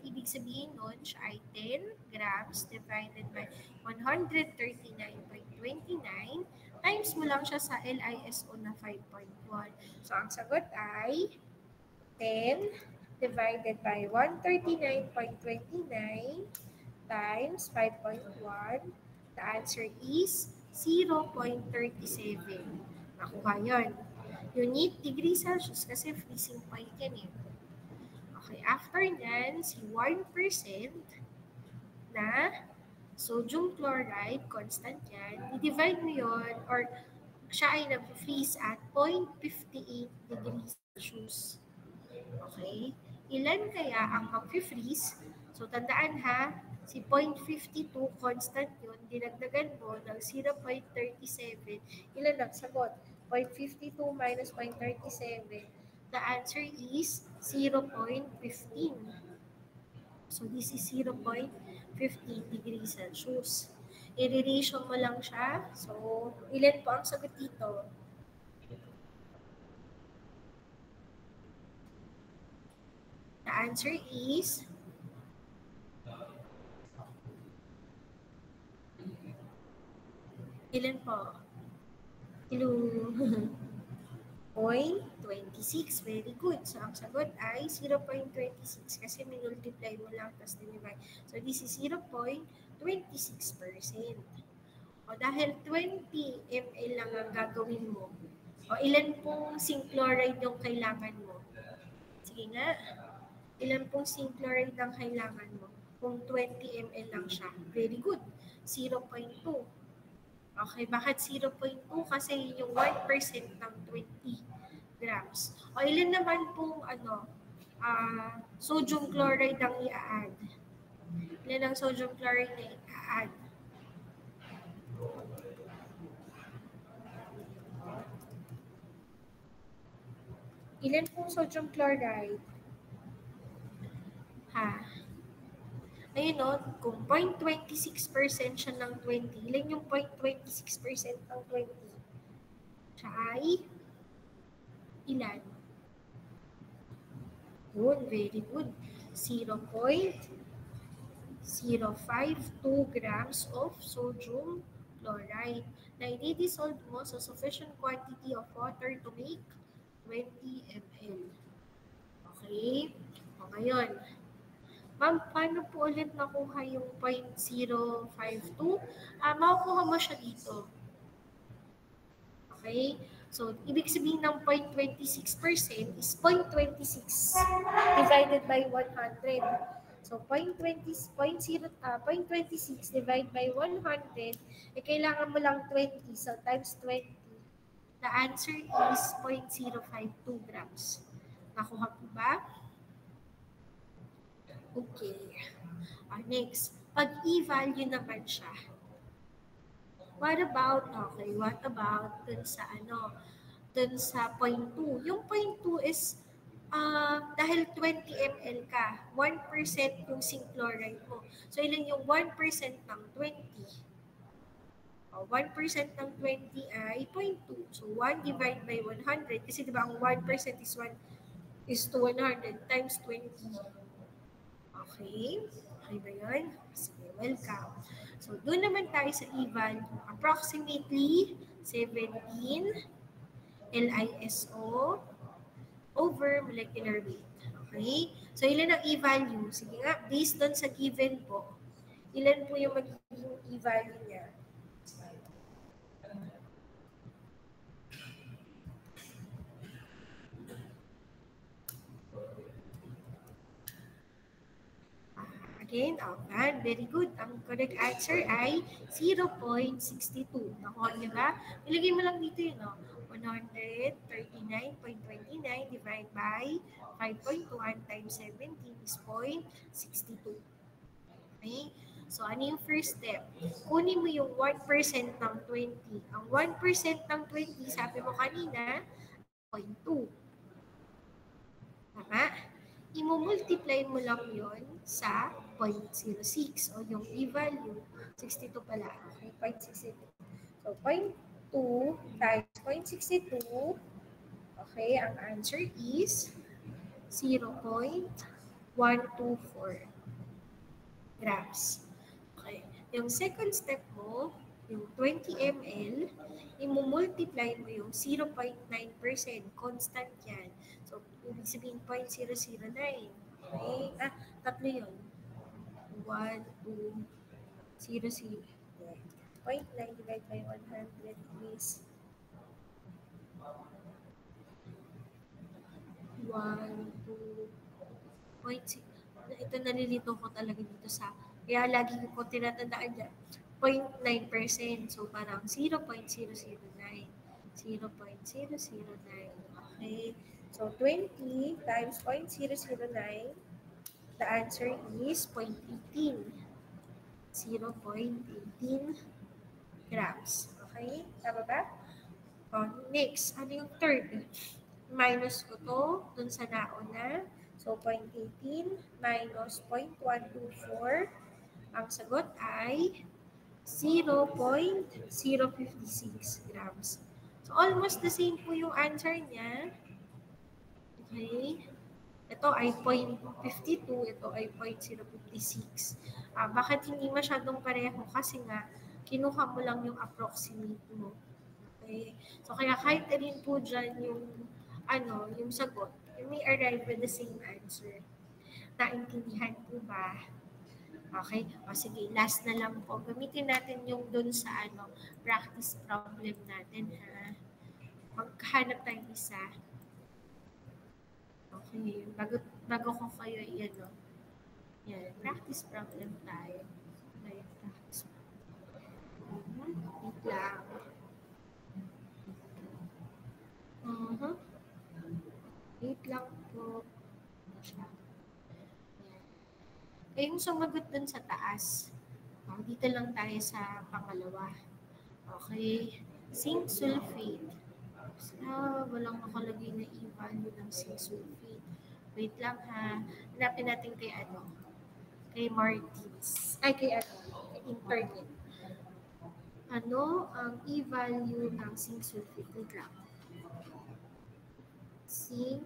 ibig sabihin nun, siya ay 10 grams divided by 139.29 times mo lang siya sa LISO na 5.1. So, ang sagot ay 10 divided by 139.29 times 5.1. The answer is 0.37. Nakuha yun. Unit degree Celsius kasi freezing point yan eh. Okay, after nyan, si 1% na sodium chloride, constant yan, i-divide mo yun, or siya ay nag-freeze at 0.58 degrees Celsius. Okay? Ilan kaya ang mag-freeze? So, tandaan ha, si 0.52 constant yun, dinagdagan mo ng 0.37, ilan ang sagot? 0.52 minus 0.37, the answer is 0.15. So, this is 0.15 degrees Celsius. I-ratio mo lang siya. So, ilan po ang sagot dito? The answer is ilan po? 0.26. Very good. So, ang sagot ay 0.26 kasi minultiply mo lang tapos dinivide. So, this is 0.26%. O, dahil 20 ml lang ang gagawin mo, o ilan pong zinc chloride yung kailangan mo? Sige nga. Ilan pong zinc chloride ang kailangan mo? Kung 20 ml lang siya. Very good. 0.2. Okay, bakit 0.2? Kasi yung 1% ng 20 grams. O ilan naman pong sodium chloride ang i-add? Ilan ang sodium chloride na i-add? Ilan pong sodium chloride? Ha? Ayun o, kung 0.26% siya ng 20, ilan yung 0.26% ng 20? Siya ay ilan? Good, very good. 0.052 grams of sodium chloride na i-dissolve mo sa sufficient quantity of water to make 20 ml. Okay? O ngayon, ma'am, paano po ulit nakuha yung 0.052? Makukuha mo siya dito. Okay? So, ibig sabihin ng 0.26% is 0.26 divided by 100. So, 0.26 divided by 100, kailangan mo lang 20. So, times 20. The answer is 0.052 grams. Nakuha po ba? Okay. Next, pag i-value naman siya. What about dun sa dun sa point 2? Yung point 2 is, dahil 20 ml ka, 1% yung zinc chloride mo. So, ilan yung 1% ng 20? 1% ng 20 ay 0.2. So, 1 divided by 100. Kasi diba ang 1% is 1 is to 100 times 20. Okay? Okay ba yun? Sige, welcome. So, doon naman tayo sa e-value. Approximately 17 LISO over molecular weight. Okay? So, ilan ang e-value? Sige nga, based doon sa given po, ilan po yung magiging e-value niya? Again, very good. Ang correct answer ay 0.62. Nakuha niyo ba? Ilagay mo lang dito yun, 139.29 divided by 5.1 times 17 is 0.62. Okay? So, ano yung first step? Kunin mo yung 1% ng 20. Ang 1% ng 20, sabi mo kanina, 0.2. Tama? I-multiply mo lang yon sa 0.06 o yung e-value. 62 pala. Okay, 0.62. So, 0.2 times 0.62. Okay, ang answer is 0.124 grams. Okay. Yung second step mo, yung 20 ml, i-multiply mo yung 0.9%. Constant yan. So, ibig sabihin 0.009. Okay? Tatlo yun. 1, 2, 0, 0. 0.9 divided by 100 is 1, 2, 0.6. Ito nalilito ko talaga dito sa, kaya lagi ko tinatandaan dyan, 0.9%. So, parang 0.009. 0.009. Okay? So, 20 times 0.009, the answer is 0.18. 0.18 grams. Okay? Tama ba? Next, ano yung third? Minus ko to dun sa nauna. So, 0.18 minus 0.124. Ang sagot ay 0.056 grams. So, almost the same po yung answer niya. Okay? Ito ay 0.52, ito ay 0.056. Bakit hindi masyadong pareho? Kasi nga, kinuha mo lang yung approximate mo. Okay? So, kaya kahit rin po dyan yung, yung sagot, you may arrive with the same answer. Naintindihan po ba? Okay? O sige, last na lang po. Gamitin natin yung dun sa practice problem natin, ha? Maghanap tayo isa. Okay, bago ko kayo yan, practice problem tayo. Okay, practice problem. Wait lang. Wait lang po. Eh, yung sumagot dun sa taas. Dito lang tayo sa pangalawa. Okay. Zinc sulfate. Walang nakalagay na e-value ng zinc sulfate. Wait lang, ha. Hanapin natin kay kay Martins. Ay, kay internet. Ano ang e-value ng zinc sulfate? Wait lang. Zinc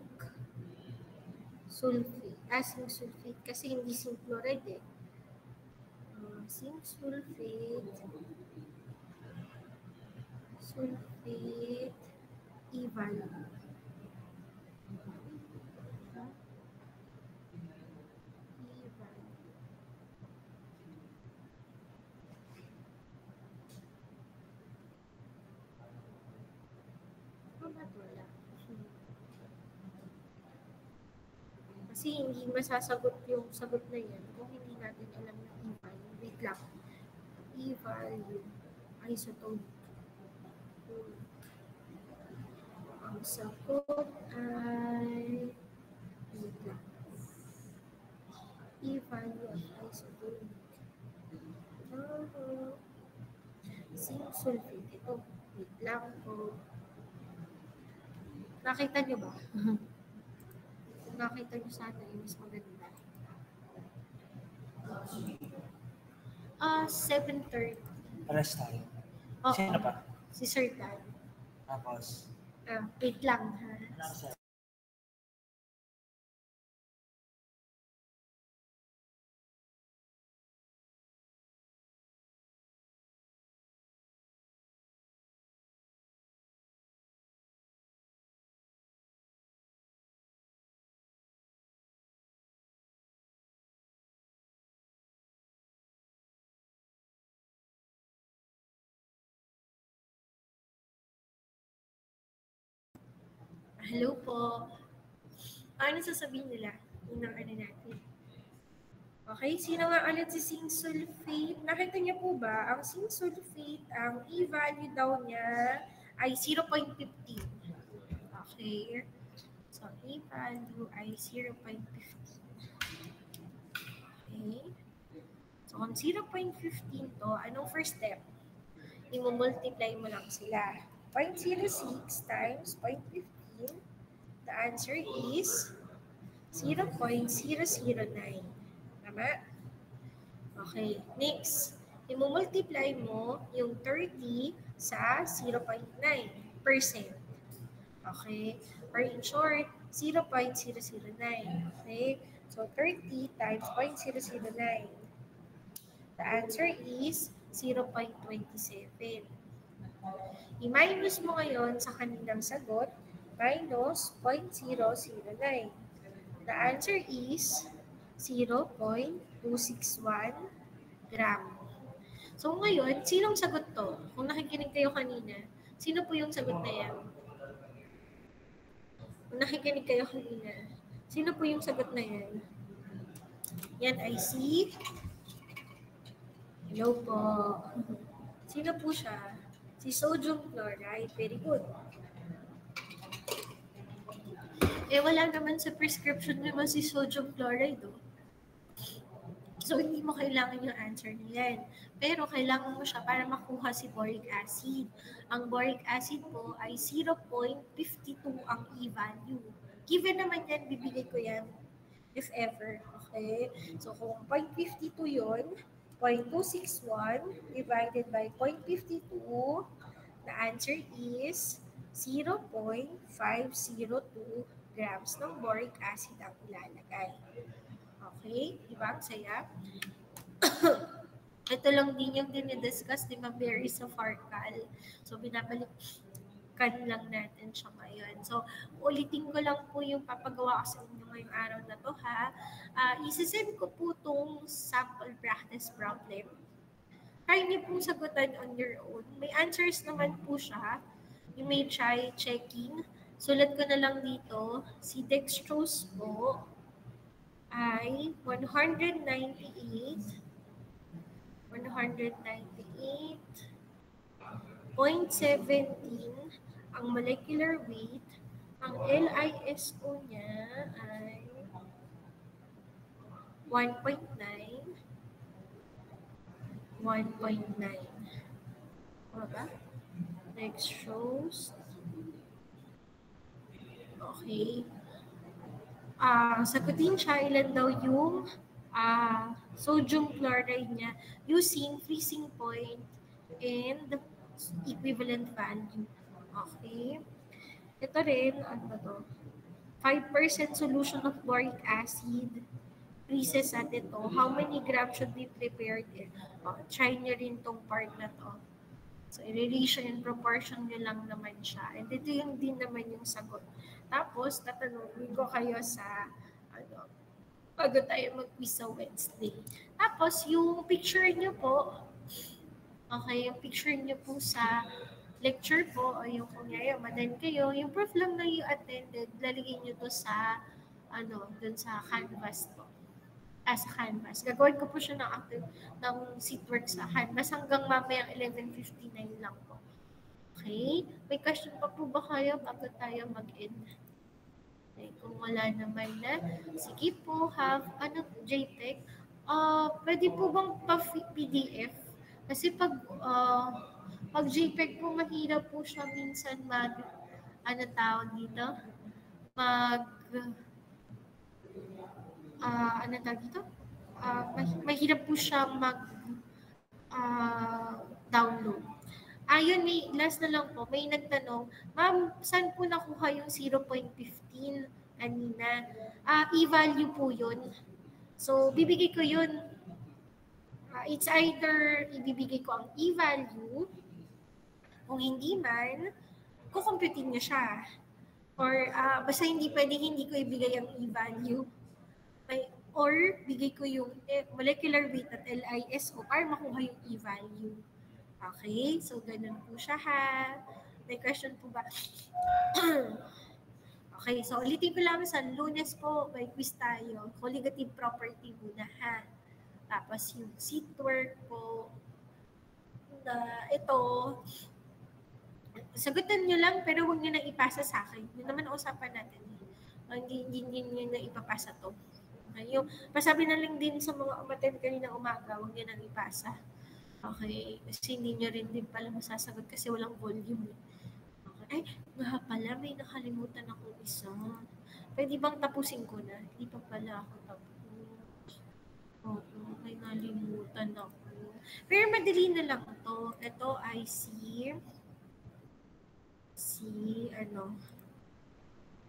sulfate. Zinc sulfate. Kasi hindi zinc chloride eh. Zinc sulfate. Sulfate e-value. Kasi hindi masasagot yung sagot na yan kung hindi natin alam yung e-value. Wait lang. E-value. Isotope. Ang sagot ay wait lang. E-value of isotope. zinc sulfate. Ito, wait lang po. Nakita niyo ba? Kung nakita niyo sana, mas maganda. 7:30. Pares tayo. Oo. Sino pa? Si Sir Dan. Tapos, Wait lang ha. ano siya? Hello po. Ano sasabihin nila? Unang ano natin. Okay, sino nga ulit si zinc sulfate? Nakita niyo po ba? Ang zinc sulfate, ang E-value daw niya ay 0.15. Okay. So, E-value ay 0.15. Okay. So, kung 0.15 to, anong first step? I-multiply mo lang sila. 0.06 times 0.15. The answer is 0.009. Tama? Okay. Next, i-multiply mo yung 30 sa 0.9%. Okay? Or in short, 0.009. Okay? So, 30 times 0.009. The answer is 0.27. I-minus mo ngayon sa kanilang sagot, minus 0.009. The answer is 0.261 gram. So ngayon, sinong sagot to? Kung nakikinig kayo kanina, sino po yung sagot na yan? Kung nakikinig kayo kanina, sino po yung sagot na yan? Yan ay si... Hello po. Sino po siya? Si sodium chloride. Very good. Wala naman sa prescription naman si sodium chloride, oh. So, hindi mo kailangan yung answer niyan. Pero, kailangan mo siya para makuha si boric acid. Ang boric acid po ay 0.52 ang E-value. Given naman yan, bibigay ko yan if ever. Okay? So, kung 0.52 yun, 0.261 divided by 0.52, the answer is 0.502 grams ng boric acid ang ilalagay. Okay? Diba? Ang saya. Ito lang din yung dinidiscuss ni Ma'am Mary sa FARCAL. So, binabalikan lang natin siya ngayon. So, ulitin ko lang po yung papagawa ko sa inyo ngayong araw na to, ha. Isasend ko po itong sample practice problem. Try niyo pong sagutan on your own. May answers naman po siya. You may try checking. Sulat ko na lang dito, si dextrose po ay 198.17 ang molecular weight. Ang LISO niya ay 1.9. 1.9. Ano ba? Next shows. Okay. Sagutin siya ilan daw yung sodium chloride niya using freezing point and equivalent value. Okay. Ito rin, ano ba to? 5% solution of boric acid freezes at ito. How many grams should be prepared? Try nyo rin tong part na to. So, i-ratio and proportion nyo lang naman siya. And ito yung din naman yung sagot. Tapos, tatanungin ko kayo sa, bago tayo mag-quiz sa Wednesday. Tapos, yung picture nyo po, okay, yung picture nyo po sa lecture po, o yung kunyari, madan kayo, yung proof lang na you attended, lalagay nyo to sa, dun sa canvas po. Sa canvas. Gagawin ko po siya ng seatwork sa canvas hanggang mamayang 11:59 lang po. Okay? May question pa po ba kayo bago tayo mag-end? Okay, kung wala naman na, sige po, JPEG. Pwede po bang pa-PDF? Kasi pag Pag JPEG po, mahirap po siya minsan ano tawag dito? Ano tawag dito? Mahirap po siya download. Ayun, may last na lang po, may nagtanong, ma'am, saan po nakuha yung 0.15 kanina? E-value po yun. So, bibigay ko yun. It's either ibibigay ko ang e-value, kung hindi man, kukumputin niya siya. Or basta hindi pwedeng hindi ko ibigay ang e-value. Or bigay ko yung molecular weight at LISO para makuha yung e-value. Okay? So, ganun po siya ha. May question po ba? Okay, so ulitin ko lang sa Lunes po, may quiz tayo. Colligative property muna ha. Tapos yung seat work po, na ito, sagutan nyo lang pero huwag nyo na ipasa sa akin. Yun naman ang usapan natin. Hindi nyo na ipapasa to. Yung, pasabi na lang din sa mga umattend kanina umaga, huwag nyo nang ipasa. Okay, kasi hindi nyo rin din pala masasagot kasi walang volume. Okay. Ay, nga pala, may nakalimutan ako isa. Pwede bang tapusin ko na? Hindi pa pala ako tapos. Oo, may nalimutan ako. Pero madali na lang to. Ito ay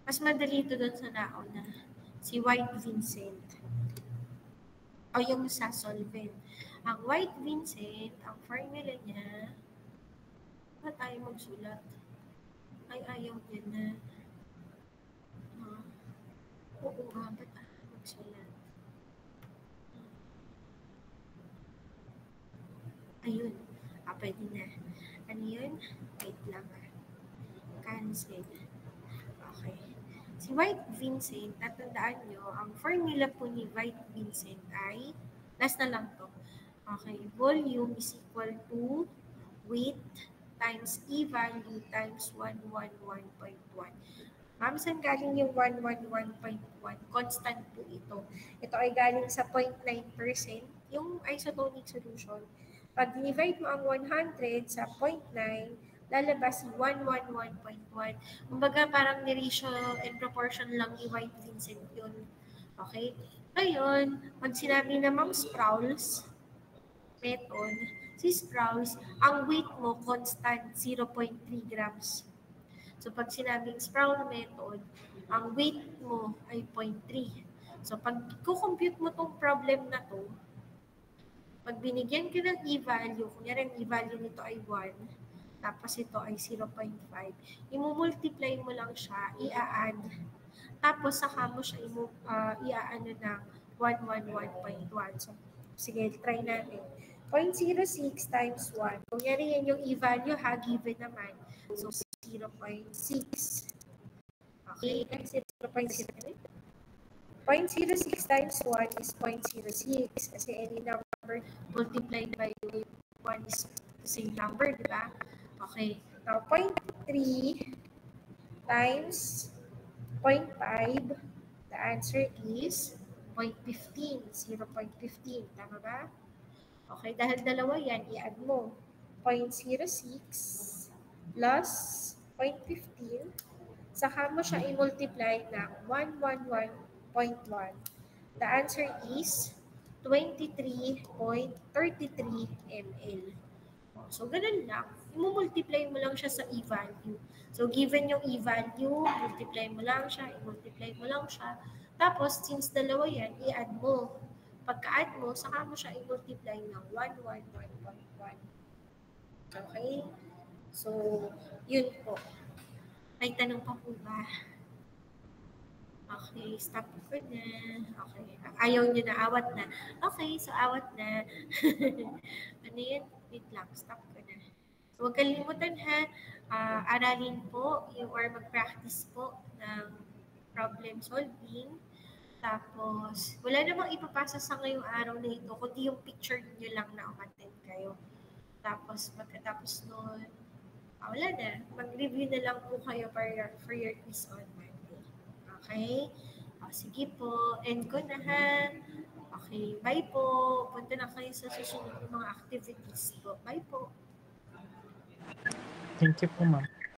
mas madali ito doon sa nauna. Si White Vincent. O yung sa solvent. Ang White Vincent, ang formula niya, ba't tayo magsulat? Ay, ayaw niya na. Oo nga, ba't magsulat? Ayun. Pwede na. Ano yun? Wait lang Cancel. Okay. Si White Vincent, tatandaan nyo, ang formula po ni White Vincent ay, last na lang to. Okay. Volume is equal to weight times E-value times 111.1. Ma'am, saan galing yung 111.1? Constant po ito. Ito ay galing sa 0.9%, yung isotonic solution. Pag divide mo ang 100 sa 0.9, lalabas si 111.1. Kumbaga parang ni-ratio and proportion lang ni White Vincent yun. Okay? Ngayon, pag sinabi na Ma'am Sproul's method, si Sproul's, ang weight mo constant 0.3 grams. So, pag sinabing Sproul method, ang weight mo ay 0.3. So, pag kukompute mo tong problem na to, pag binigyan ka ng e-value, kunyari ang e-value nito ay 1, tapos ito ay 0.5, i-multiply mo lang siya, i-add, tapos saka mo siya i-aano ng 111.1. So, sige, try natin. 0.06 times 1. Kunyari yan yung e-value ha, given naman. So, 0.6. Okay, 0.06 times 1 is 0.06 kasi any number multiplied by 1 is the same number, di ba? Okay, now 0.3 times 0.5, the answer is 0.15, 0.15, tama ba? Okay, dahil dalawa yan, i-add mo. 0.06 plus 0.15, saka mo siya i-multiply ng 111.1. The answer is 23.33 ml. So, ganun lang. I-multiply mo lang siya sa e-value. So, given yung e-value, multiply mo lang siya, i-multiply mo lang siya. Tapos, since dalawa yan, i-add mo. Pagka-add mo, saka mo siya i-multiply ng 111.1. Okay? So, yun po. May tanong pa po ba? Okay, stop ko na. Okay, ayaw nyo na, awat na. Okay, so awat na. Ano yun? Wait lang, stop ko na. So, huwag kalimutan ha, aralin po or mag-practice po ng problem solving. Tapos, wala namang ipapasa sa ngayong araw na ito, kundi yung picture nyo lang na umattend kayo. Tapos, magkatapos nun, wala na. Mag-review na lang po kayo for your quiz on Monday. Okay? Sige po. End ko na ha. Okay. Bye po. Punta na kayo sa susunod ng mga activities po. Bye po. Thank you po, ma'am.